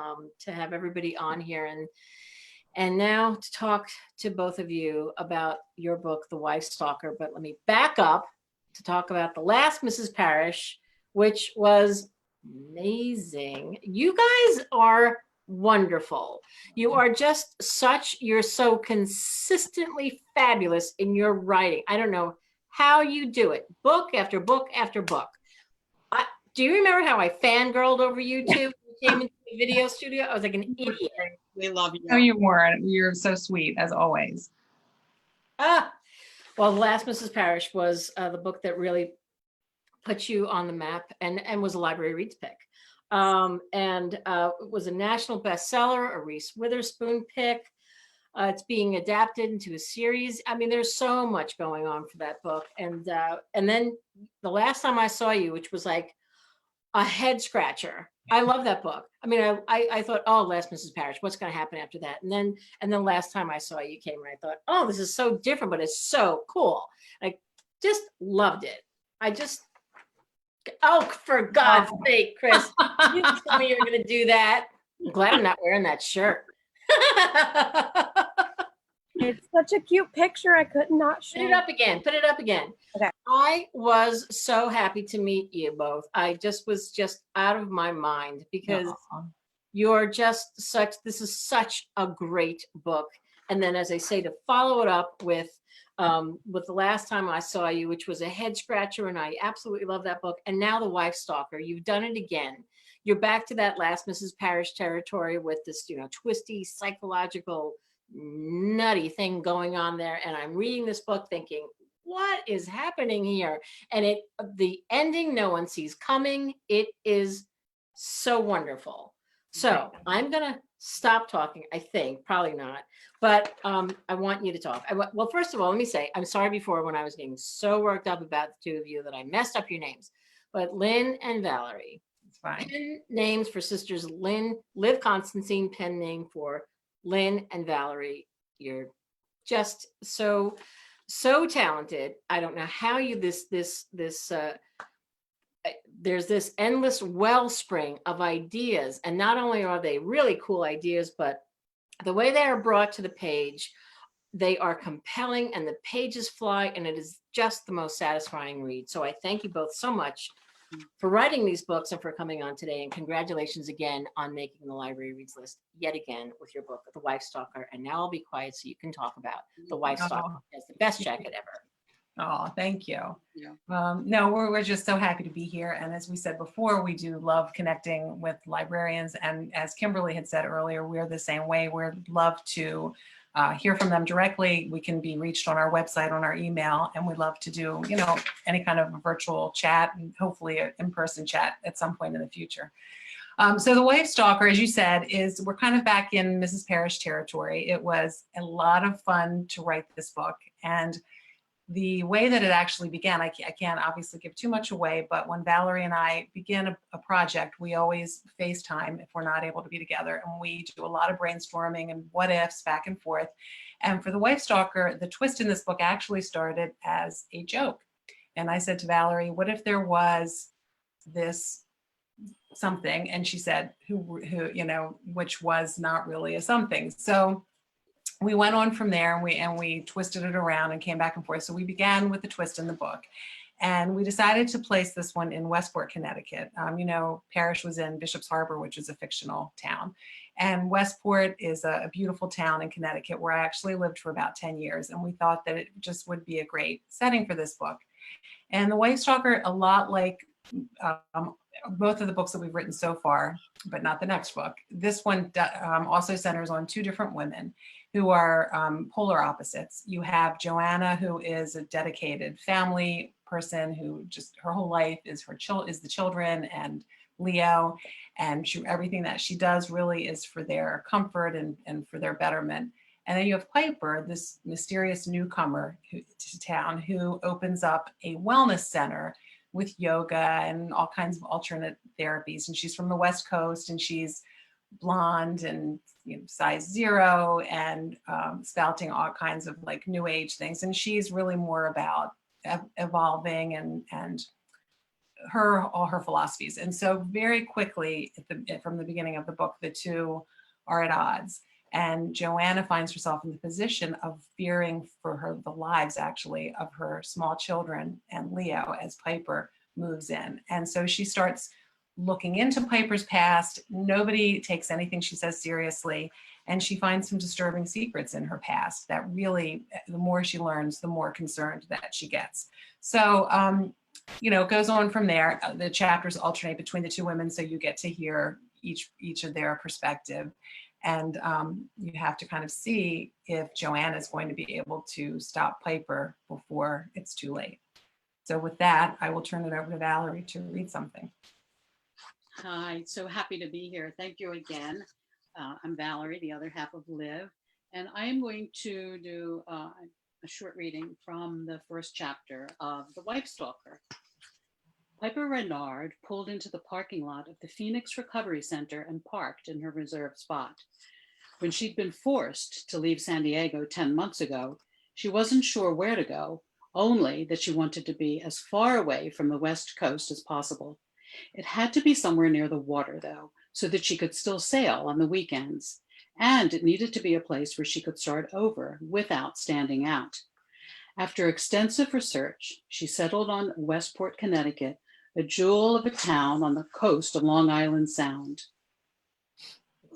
to have everybody on here, and now to talk to both of you about your book, The Wife Stalker. But let me back up to talk about The Last Mrs. Parrish, which was amazing. You guys are wonderful. You are just you're so consistently fabulous in your writing. I don't know how you do it. Book after book after book. Do you remember how I fangirled over you two? You came into the video studio. I was like an idiot. We love you. No, you weren't. You're so sweet, as always. Well, The Last Mrs. Parrish was the book that really put you on the map and was a Library Reads pick. It was a national bestseller, a Reese Witherspoon pick. It's being adapted into a series. I mean, there's so much going on for that book. And then the last time I saw you, which was like a head scratcher. I love that book. I mean, I thought, oh, Last Mrs. Parrish, what's going to happen after that? And then last time I saw you came and I thought, oh, this is so different, but it's so cool. I just loved it. Oh, for God's sake, Chris, you told me you were going to do that. I'm glad I'm not wearing that shirt. It's such a cute picture. I could not show. Put it up again. Put it up again. Okay. I was so happy to meet you both. I was just out of my mind because you're just this is such a great book. And then, as I say, to follow it up with the last time I saw you, which was a head scratcher, and I absolutely love that book. And now The Wife Stalker, you've done it again. You're back to that Last Mrs. Parrish territory with this, twisty, psychological, nutty thing going on there. And I'm reading this book thinking, what is happening here? And the ending no one sees coming. It is so wonderful. So I'm going to stop talking, I think, probably not, but I want you to talk. Well, first of all, let me say, I'm sorry before when I was getting so worked up about the two of you that I messed up your names, but Lynn and Valerie. It's fine. Pen names for sisters Liv Constantine, pen name for Lynn and Valerie. You're just so talented. I don't know how you there's this endless wellspring of ideas, and not only are they really cool ideas, but the way they are brought to the page, they are compelling and the pages fly, and it is just the most satisfying read. So I thank you both so much for writing these books and for coming on today, and congratulations again on making the Library Reads List yet again with your book, The Wife Stalker. And now I'll be quiet so you can talk about The Wife Stalker as the best jacket ever. Oh, thank you. Yeah. No, we're just so happy to be here. And as we said before, we do love connecting with librarians. And as Kimberly had said earlier, we're the same way. We'd love to hear from them directly. We can be reached on our website, on our email, and we'd love to do, any kind of a virtual chat and hopefully an in-person chat at some point in the future. So The Wife Stalker, as you said, we're kind of back in Mrs. Parrish territory. It was a lot of fun to write this book. And the way that it actually began, I can't obviously give too much away, but when Valerie and I begin a project, we always FaceTime if we're not able to be together, and we do a lot of brainstorming and what ifs back and forth. And for The Wife Stalker, the twist in this book actually started as a joke. And I said to Valerie, what if there was this something? And she said, who, which was not really a something. So we went on from there, and we twisted it around and came back and forth. So we began with the twist in the book, and we decided to place this one in Westport, Connecticut. Parrish was in Bishop's Harbor, which is a fictional town, and Westport is a beautiful town in Connecticut where I actually lived for about 10 years. And we thought that it just would be a great setting for this book. And The Wife Stalker, a lot like both of the books that we've written so far, but not the next book. This one also centers on two different women who are polar opposites. You have Joanna, who is a dedicated family person who just her whole life is the children and Leo, and everything that she does really is for their comfort and for their betterment. And then you have Piper, this mysterious newcomer to town who opens up a wellness center with yoga and all kinds of alternate therapies. And she's from the West Coast, and she's blonde and size 0 and spouting all kinds of like new age things. And she's really more about evolving and all her philosophies. And so very quickly from the beginning of the book, the two are at odds. And Joanna finds herself in the position of fearing for the lives actually of her small children and Leo as Piper moves in. And so she starts looking into Piper's past. Nobody takes anything she says seriously. And she finds some disturbing secrets in her past that really, the more she learns, the more concerned that she gets. So, it goes on from there. The chapters alternate between the two women, so you get to hear each of their perspective. And you have to kind of see if Joanna is going to be able to stop Piper before it's too late. So with that, I will turn it over to Valerie to read something. Hi, so happy to be here. Thank you again. I'm Valerie, the other half of Liv, and I am going to do a short reading from the first chapter of The Wife Stalker. Piper Renard pulled into the parking lot of the Phoenix Recovery Center and parked in her reserved spot. When she'd been forced to leave San Diego 10 months ago, she wasn't sure where to go, only that she wanted to be as far away from the West Coast as possible. It had to be somewhere near the water, though, so that she could still sail on the weekends. And it needed to be a place where she could start over without standing out. After extensive research, she settled on Westport, Connecticut, a jewel of a town on the coast of Long Island Sound.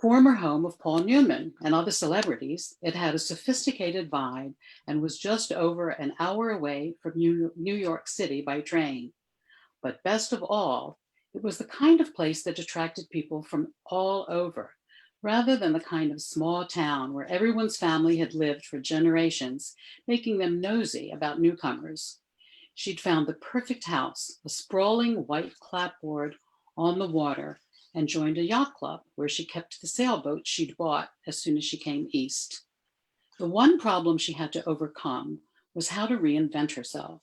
Former home of Paul Newman and other celebrities, it had a sophisticated vibe and was just over an hour away from New York City by train. But best of all, it was the kind of place that attracted people from all over, rather than the kind of small town where everyone's family had lived for generations, making them nosy about newcomers. She'd found the perfect house, a sprawling white clapboard on the water, and joined a yacht club where she kept the sailboat she'd bought as soon as she came east. The one problem she had to overcome was how to reinvent herself.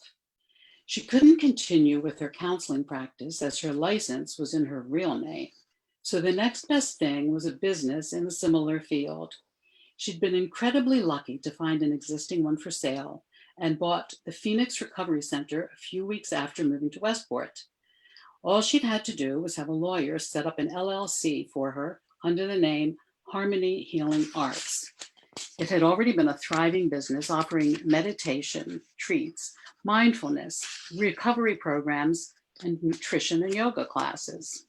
She couldn't continue with her counseling practice as her license was in her real name. So the next best thing was a business in a similar field. She'd been incredibly lucky to find an existing one for sale and bought the Phoenix Recovery Center a few weeks after moving to Westport. All she'd had to do was have a lawyer set up an LLC for her under the name Harmony Healing Arts. It had already been a thriving business offering meditation, treats, mindfulness, recovery programs, and nutrition and yoga classes.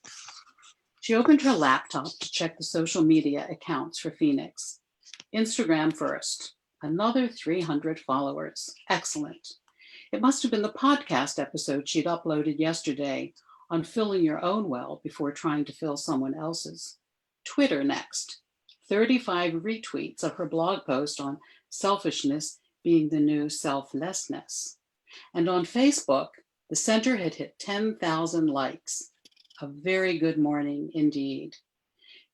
She opened her laptop to check the social media accounts for Phoenix. Instagram first, another 300 followers. Excellent. It must have been the podcast episode she'd uploaded yesterday on filling your own well before trying to fill someone else's. Twitter next. 35 retweets of her blog post on selfishness being the new selflessness. And on Facebook, the center had hit 10,000 likes. A very good morning indeed.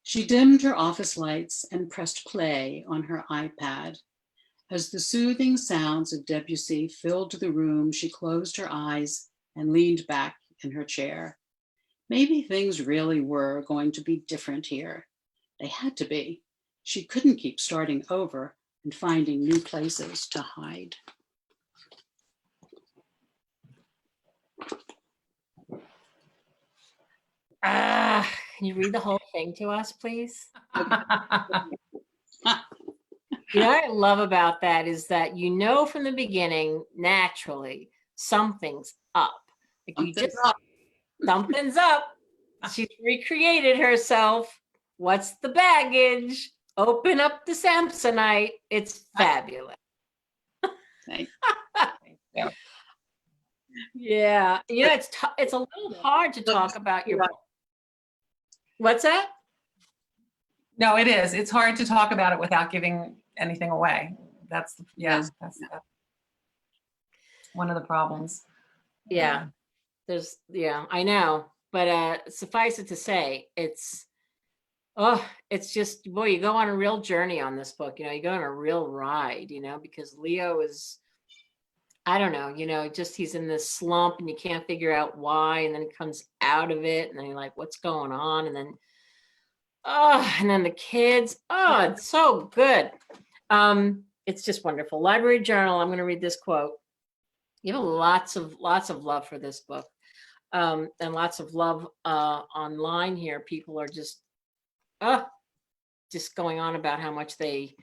She dimmed her office lights and pressed play on her iPad. As the soothing sounds of Debussy filled the room, she closed her eyes and leaned back in her chair. Maybe things really were going to be different here. They had to be. She couldn't keep starting over and finding new places to hide. Can you read the whole thing to us, please? You know what I love about that is that from the beginning, naturally, something's up. Like something's up. She's recreated herself. What's the baggage? Open up the Samsonite. It's fabulous. Thank you. Yeah, it's a little hard to talk about your book. What's that? No, it is. It's hard to talk about it without giving anything away. That's one of the problems. Yeah, I know. But suffice it to say, it's just, boy, you go on a real journey on this book. You go on a real ride, because Leo is, I don't know, just he's in this slump and you can't figure out why. And then he comes out of it and then you're like, what's going on? And then Oh, and then the kids. Oh, it's so good. It's just wonderful. Library Journal. I'm going to read this quote. You have lots of love for this book, and lots of love online here. People are just going on about how much they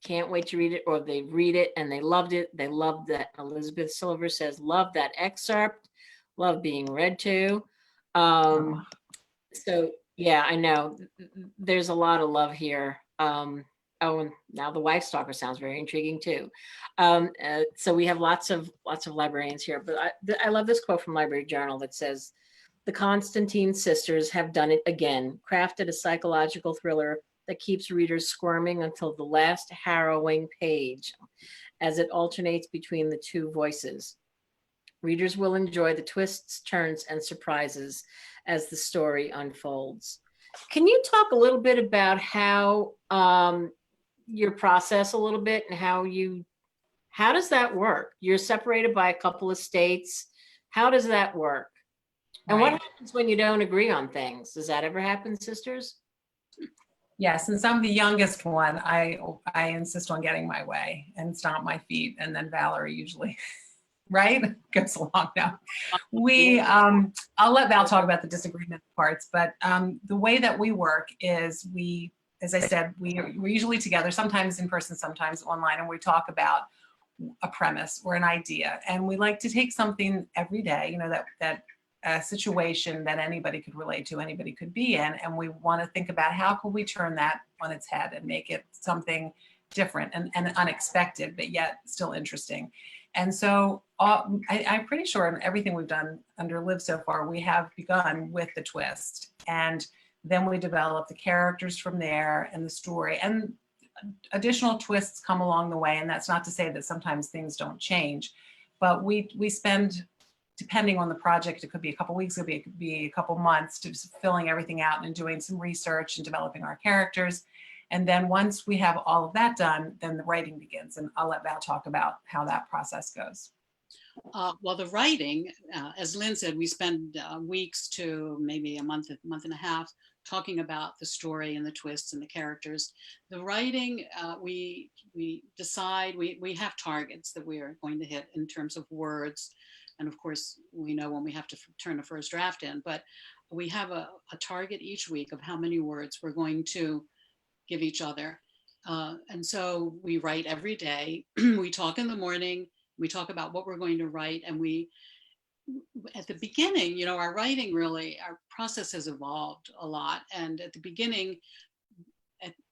can't wait to read it, or they read it and they loved it. They loved that. Elizabeth Silver says, love that excerpt, love being read to. So yeah, I know there's a lot of love here. Oh, and now the wife stalker sounds very intriguing too. So we have lots of librarians here, but I love this quote from Library Journal that says, the Constantine sisters have done it again, crafted a psychological thriller that keeps readers squirming until the last harrowing page, as it alternates between the two voices. Readers will enjoy the twists, turns, and surprises as the story unfolds. Can you talk a little bit about how your process a little bit, and how does that work? You're separated by a couple of states. How does that work? And what happens when you don't agree on things? Does that ever happen, sisters? Yeah, since I'm the youngest one, I insist on getting my way and stomp my feet, and then Valerie usually, right, goes along now. I'll let Val talk about the disagreement parts, but the way that we work is as I said, we're usually together, sometimes in person, sometimes online, and we talk about a premise or an idea, and we like to take something every day, you know, that a situation that anybody could relate to, anybody could be in, and we want to think about how can we turn that on its head and make it something different and unexpected, but yet still interesting. And so I'm pretty sure in everything we've done under Liv so far, we have begun with the twist, and then we develop the characters from there and the story, and additional twists come along the way. And that's not to say that sometimes things don't change, but we spend, depending on the project, it could be a couple weeks, it could be a couple months, to filling everything out and doing some research and developing our characters. And then once we have all of that done, then the writing begins. And I'll let Val talk about how that process goes. Well, the writing, as Lynn said, we spend weeks to maybe a month and a half talking about the story and the twists and the characters. The writing, we decide, we have targets that we are going to hit in terms of words. And of course, we know when we have to turn a first draft in, but we have a target each week of how many words we're going to give each other. And so we write every day. We talk in the morning, we talk about what we're going to write. And at the beginning, you know, our process has evolved a lot. And at the beginning,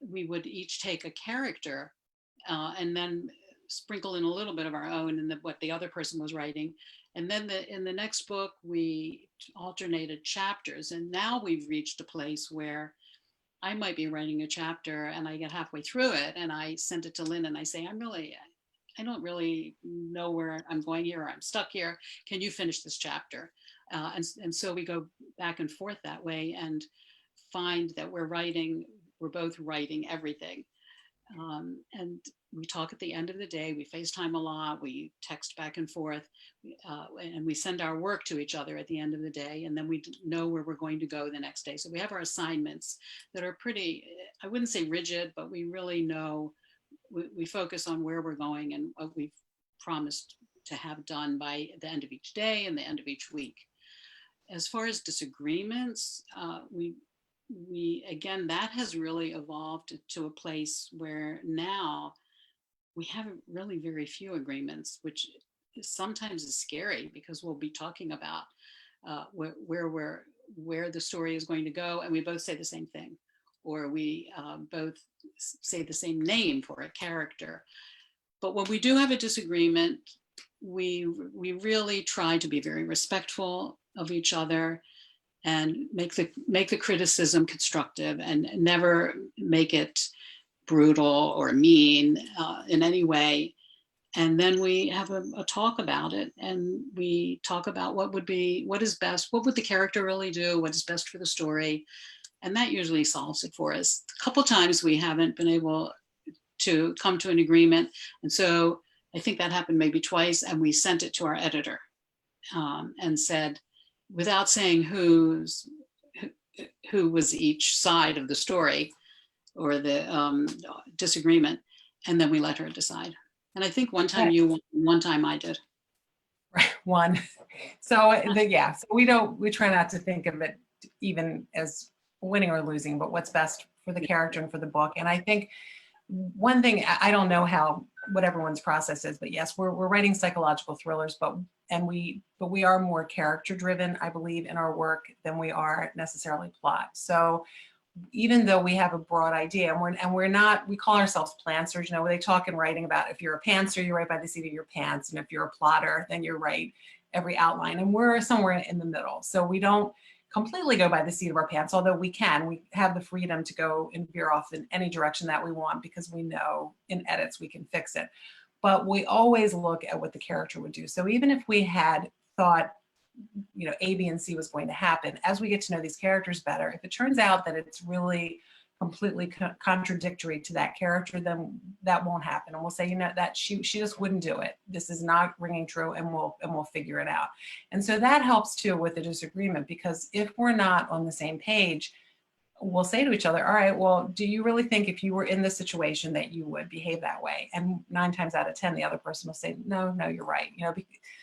we would each take a character and then sprinkle in a little bit of our own and what the other person was writing. And then in the next book, we alternated chapters. And now we've reached a place where I might be writing a chapter and I get halfway through it and I send it to Lynn and I say, I don't really know where I'm going here, or I'm stuck here. Can you finish this chapter? And so we go back and forth that way and find that we're both writing everything. And we talk at the end of the day, we FaceTime a lot, we text back and forth, and we send our work to each other at the end of the day, and then we know where we're going to go the next day. So we have our assignments that are pretty, I wouldn't say rigid, but we really know, we focus on where we're going and what we've promised to have done by the end of each day and the end of each week. As far as disagreements, again, that has really evolved to a place where now we have really very few agreements, which sometimes is scary because we'll be talking about where the story is going to go, and we both say the same thing, or we both say the same name for a character. But when we do have a disagreement, we really try to be very respectful of each other and make the criticism constructive and never make it brutal or mean in any way. And then we have a talk about it, and we talk about what is best, what would the character really do, what is best for the story, and that usually solves it for us. A couple times we haven't been able to come to an agreement, and so I think that happened maybe twice, and we sent it to our editor and said, without saying who was each side of the story or the disagreement, and then we let her decide. And I think one time you won, one time I did. Right, one. So yeah, so we try not to think of it even as winning or losing, but what's best for the character and for the book. And I think one thing, I don't know what everyone's process is, but yes, we're writing psychological thrillers, but we are more character driven, I believe, in our work than we are necessarily plot. So even though we have a broad idea, and we're not, we call ourselves plantsers, you know, they talk in writing about if you're a pantser, you write by the seat of your pants, and if you're a plotter, then you write every outline, and we're somewhere in the middle. So we don't completely go by the seat of our pants, although we have the freedom to go and veer off in any direction that we want, because we know in edits we can fix it. But we always look at what the character would do. So even if we had thought, you know, A, B, and C was going to happen, as we get to know these characters better, if it turns out that it's really completely contradictory to that character, then that won't happen. And we'll say, you know, that she just wouldn't do it. This is not ringing true, and we'll figure it out. And so that helps too with the disagreement, because if we're not on the same page, we'll say to each other, all right, well, do you really think if you were in this situation that you would behave that way? And 9 times out of 10, the other person will say, no, you're right. You know,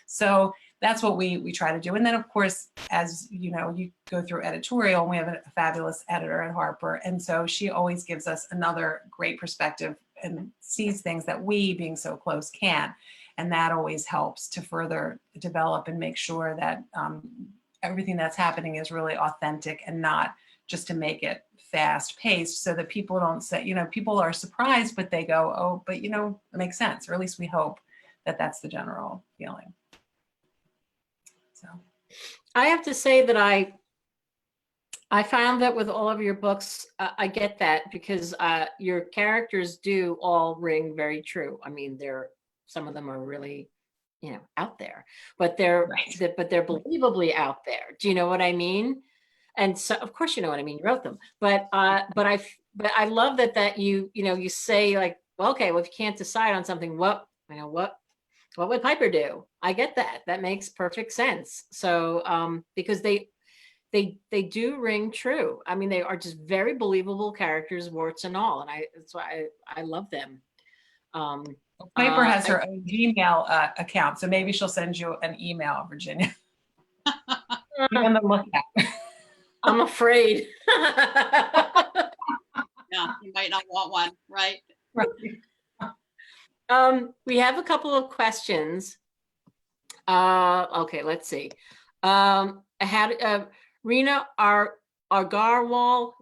so that's what we try to do. And then of course, as you know, you go through editorial, and we have a fabulous editor at Harper. And so she always gives us another great perspective and sees things that we, being so close, can't. And that always helps to further develop and make sure that everything that's happening is really authentic and not just to make it fast paced, so that people don't say, you know, people are surprised, but they go, oh, but you know, it makes sense. Or at least we hope that that's the general feeling. So I have to say that I found that with all of your books, I get that, because your characters do all ring very true. I mean, some of them are really, you know, out there, but they're believably out there. Do you know what I mean? And so, of course, you know what I mean. You wrote them, but I love that you say, like, well, okay, well, if you can't decide on something, what would Piper do? I get that. That makes perfect sense. So because they do ring true. I mean, they are just very believable characters, warts and all, and that's why I love them. Piper has her own Gmail account, so maybe she'll send you an email, Virginia. Be on the lookout. I'm afraid. Yeah, you might not want one, right? Right. We have a couple of questions. Okay, let's see. Rena Argarwal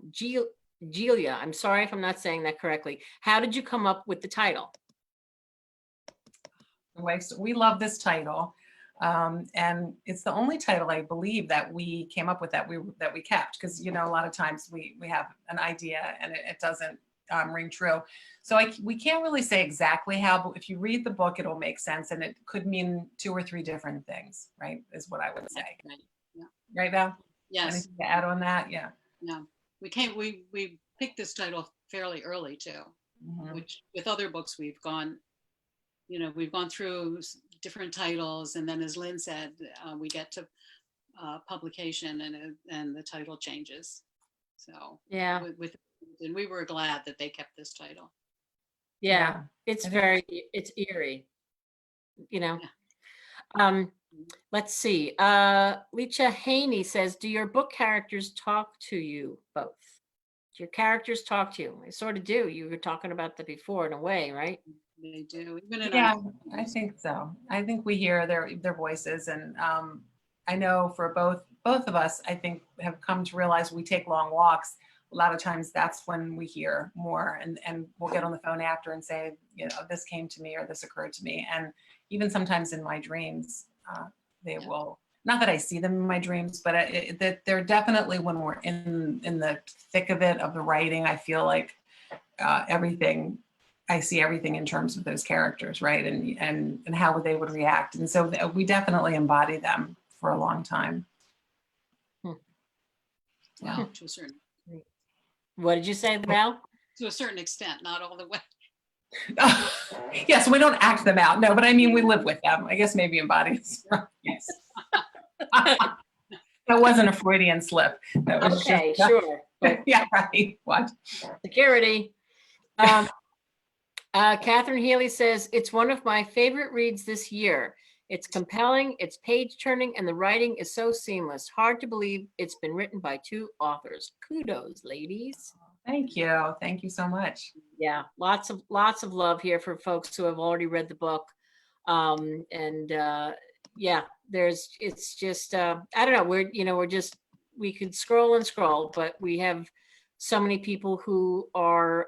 Gilia, I'm sorry if I'm not saying that correctly. How did you come up with the title? We love this title. And it's the only title, I believe, that we came up with that we kept, because, you know, a lot of times we have an idea and it doesn't ring true. So we can't really say exactly how, but if you read the book, it'll make sense, and it could mean 2 or 3 different things, right? Is what I would say. Right. Yeah. Right, Val? Yes. Anything to add on that? Yeah. No, we picked this title fairly early too, which with other books we've gone through different titles, and then, as Lynn said, we get to publication and the title changes. So Yeah, and we were glad that they kept this title. yeah. It's eerie, you know. Yeah. Let's see. Lecha Haney says, do your book characters talk to you both? Do your characters talk to you? They sort of do. You were talking about that before in a way, right? They do. Even in I think so. I think we hear their voices, and I know for both of us, I think, have come to realize we take long walks. A lot of times that's when we hear more, and we'll get on the phone after and say, you know, this came to me or this occurred to me. And even sometimes in my dreams, they will, not that I see them in my dreams, but that they're definitely, when we're in the thick of it, of the writing, I feel like I see everything in terms of those characters, right? And how they would react. And so we definitely embody them for a long time. Yeah, to a certain. What did you say, Val? To a certain extent, not all the way. Yes, we don't act them out. No, but I mean, we live with them. I guess maybe embodies. Yes. That wasn't a Freudian slip. That was Okay, just, sure. But yeah, right. What? security. Catherine Healy says, it's one of my favorite reads this year. It's compelling, it's page turning, and the writing is so seamless. Hard to believe it's been written by 2 authors. Kudos, ladies. Thank you. Thank you so much. Yeah, lots of love here for folks who have already read the book. Yeah, it's just I don't know, we could scroll and scroll, but we have so many people who are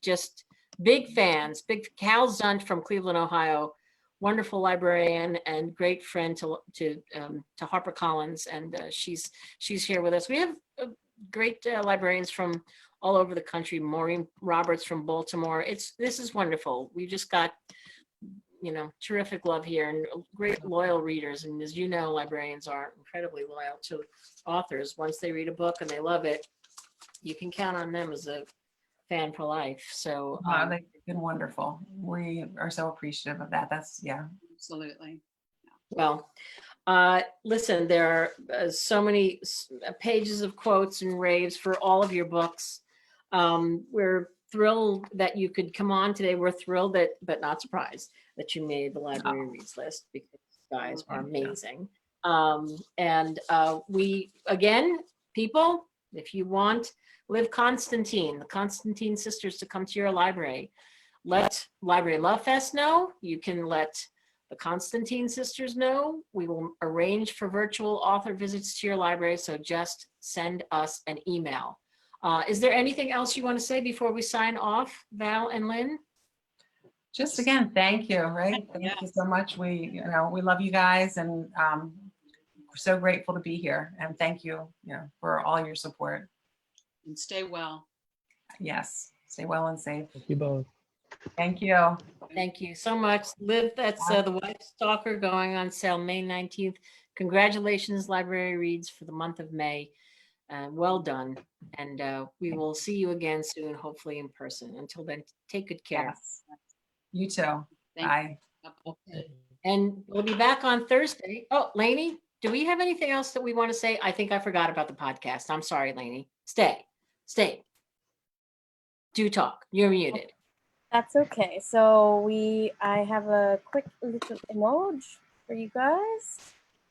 just big fans. Big Cal Zunt from Cleveland, Ohio, wonderful librarian and great friend to HarperCollins, and she's here with us. We have great librarians from all over the country. Maureen Roberts from Baltimore. This is wonderful. We just got terrific love here and great loyal readers. And as you know, librarians are incredibly loyal to authors. Once they read a book and they love it, you can count on them as a fan for life. So They've been wonderful. We are so appreciative of that. Yeah. Absolutely. Well, listen, there are so many pages of quotes and raves for all of your books. We're thrilled that you could come on today. We're thrilled but not surprised that you made the library reads list, because you guys are amazing. We, again, people, if you want Liv Constantine, the Constantine sisters, to come to your library, let Library Love Fest know. You can let the Constantine sisters know. We will arrange for virtual author visits to your library, so just send us an email. Is there anything else you want to say before we sign off, Val and Lynn? Just again, thank you, right? Thank you so much. We love you guys, and we're so grateful to be here. And thank you, for all your support. And stay well. Yes, stay well and safe. Thank you both. Thank you. Thank you so much. Liv, that's the WIFE Stalker, going on sale May 19th. Congratulations, Library Reads, for the month of May. Well done. And we will see you again soon, hopefully in person. Until then, take good care. Yes. You too. Bye. Okay. And we'll be back on Thursday. Oh, Lainey, do we have anything else that we want to say? I think I forgot about the podcast. I'm sorry, Lainey. Stay. Do talk. You're muted. That's okay. So I have a quick little emoji for you guys.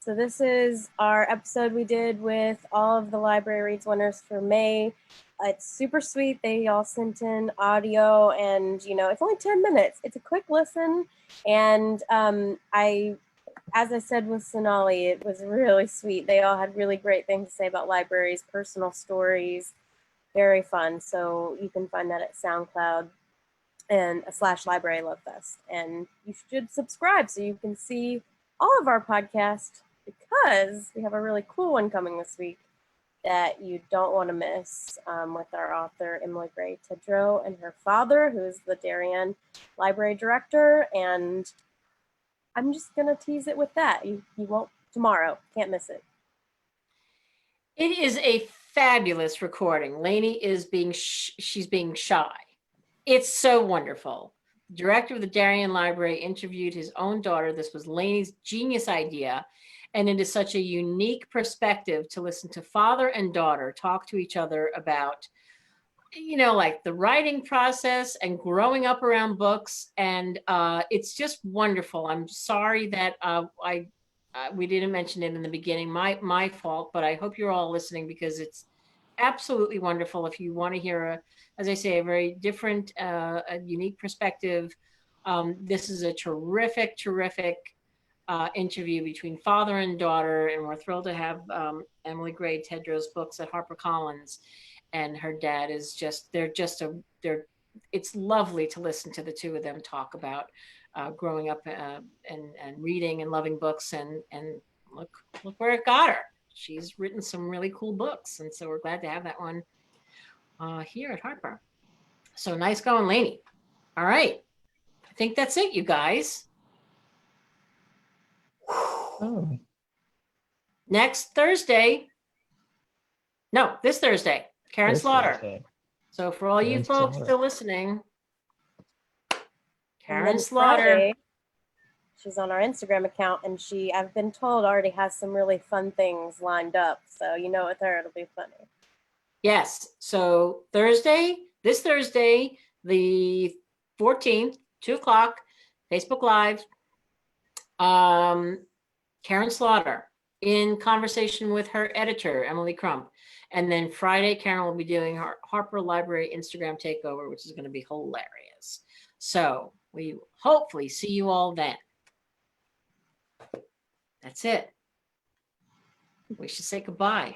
So this is our episode we did with all of the Library Reads winners for May. It's super sweet. They all sent in audio, and it's only 10 minutes. It's a quick listen, and as I said with Sonali, it was really sweet. They all had really great things to say about libraries, personal stories, very fun. So you can find that at SoundCloud and /Library Love Fest. And you should subscribe so you can see all of our podcasts, because we have a really cool one coming this week that you don't want to miss, with our author, Emily Gray Tedrow, and her father, who is the Darien Library Director. And I'm just going to tease it with that. You won't tomorrow. Can't miss it. It is a fabulous recording. Lainey is she's being shy. It's so wonderful. The director of the Darien Library interviewed his own daughter. This was Lainey's genius idea. And it is such a unique perspective to listen to father and daughter talk to each other about, like the writing process and growing up around books. And it's just wonderful. I'm sorry that we didn't mention it in the beginning, my fault, but I hope you're all listening, because it's absolutely wonderful. If you want to hear, as I say, a very different, a unique perspective, this is a terrific interview between father and daughter, and we're thrilled to have Emily Gray Tedrow's books at HarperCollins, and her dad is it's lovely to listen to the two of them talk about growing up and reading and loving books, and look where it got her. She's written some really cool books, and so we're glad to have that one here at Harper. So nice going, Lainey. All right, I think that's it, you guys. Oh. Next Thursday. No, this Thursday, Karen Slaughter. Thursday. So for all you Karen folks Slaughter. still listening, And Karen then Slaughter. Friday, She's on our Instagram account, and she, I've been told, already has some really fun things lined up. So you know, with her, it'll be funny. Yes. So this Thursday, the 14th, 2 o'clock, Facebook Live. Karen Slaughter in conversation with her editor, Emily Crump. And then Friday, Karen will be doing her Harper Library Instagram takeover, which is going to be hilarious. So we hopefully see you all then. That's it. We should say goodbye.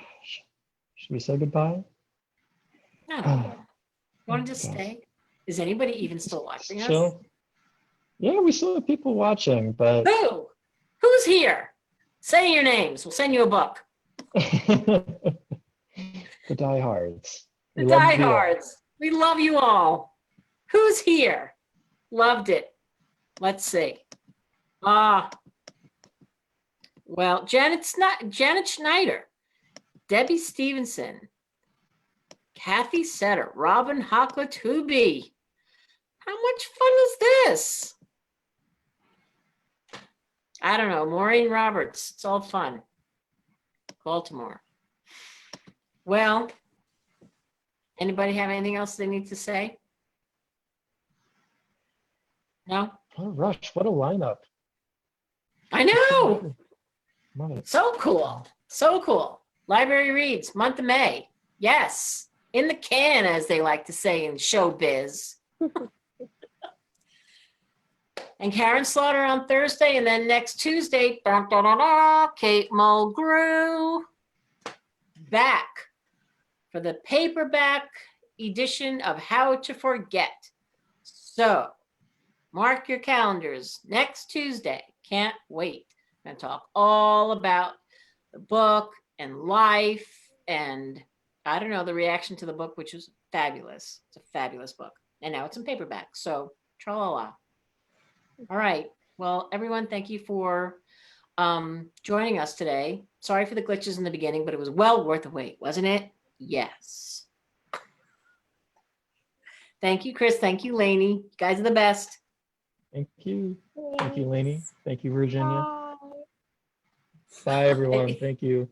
Should we say goodbye? No. Oh, You want to just stay? Is anybody even still watching us? chill. Yeah, we still have people watching, but Who? Who's here? Say your names. We'll send you a book. the diehards. The We love you all. diehards. We love you all. Who's here? Loved it. Let's see. Well, Janet Schneider, Debbie Stevenson, Kathy Setter, Robin Hocklet-Hooby. How much fun is this? I don't know. Maureen Roberts. It's all fun. Baltimore. Well, anybody have anything else they need to say? No? Oh, Rush, what a lineup. I know. Love it. So cool. So cool. Library Reads, month of May. Yes. In the can, as they like to say in showbiz. And Karen Slaughter on Thursday, and then next Tuesday, Kate Mulgrew back for the paperback edition of How to Forget. So mark your calendars. Next Tuesday. Can't wait. I'm going to talk all about the book and life and I don't know, the reaction to the book, which was fabulous. It's a fabulous book. And now it's in paperback. So tra-la-la. All right. Well, everyone, thank you for joining us today. Sorry for the glitches in the beginning, but it was well worth the wait, wasn't it? Yes. Thank you, Chris. Thank you, Lainey. You guys are the best. Thank you. Thank you, Lainey. Thank you, Virginia. Bye. Bye, everyone. Thank you.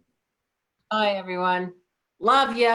Bye, everyone. Love you.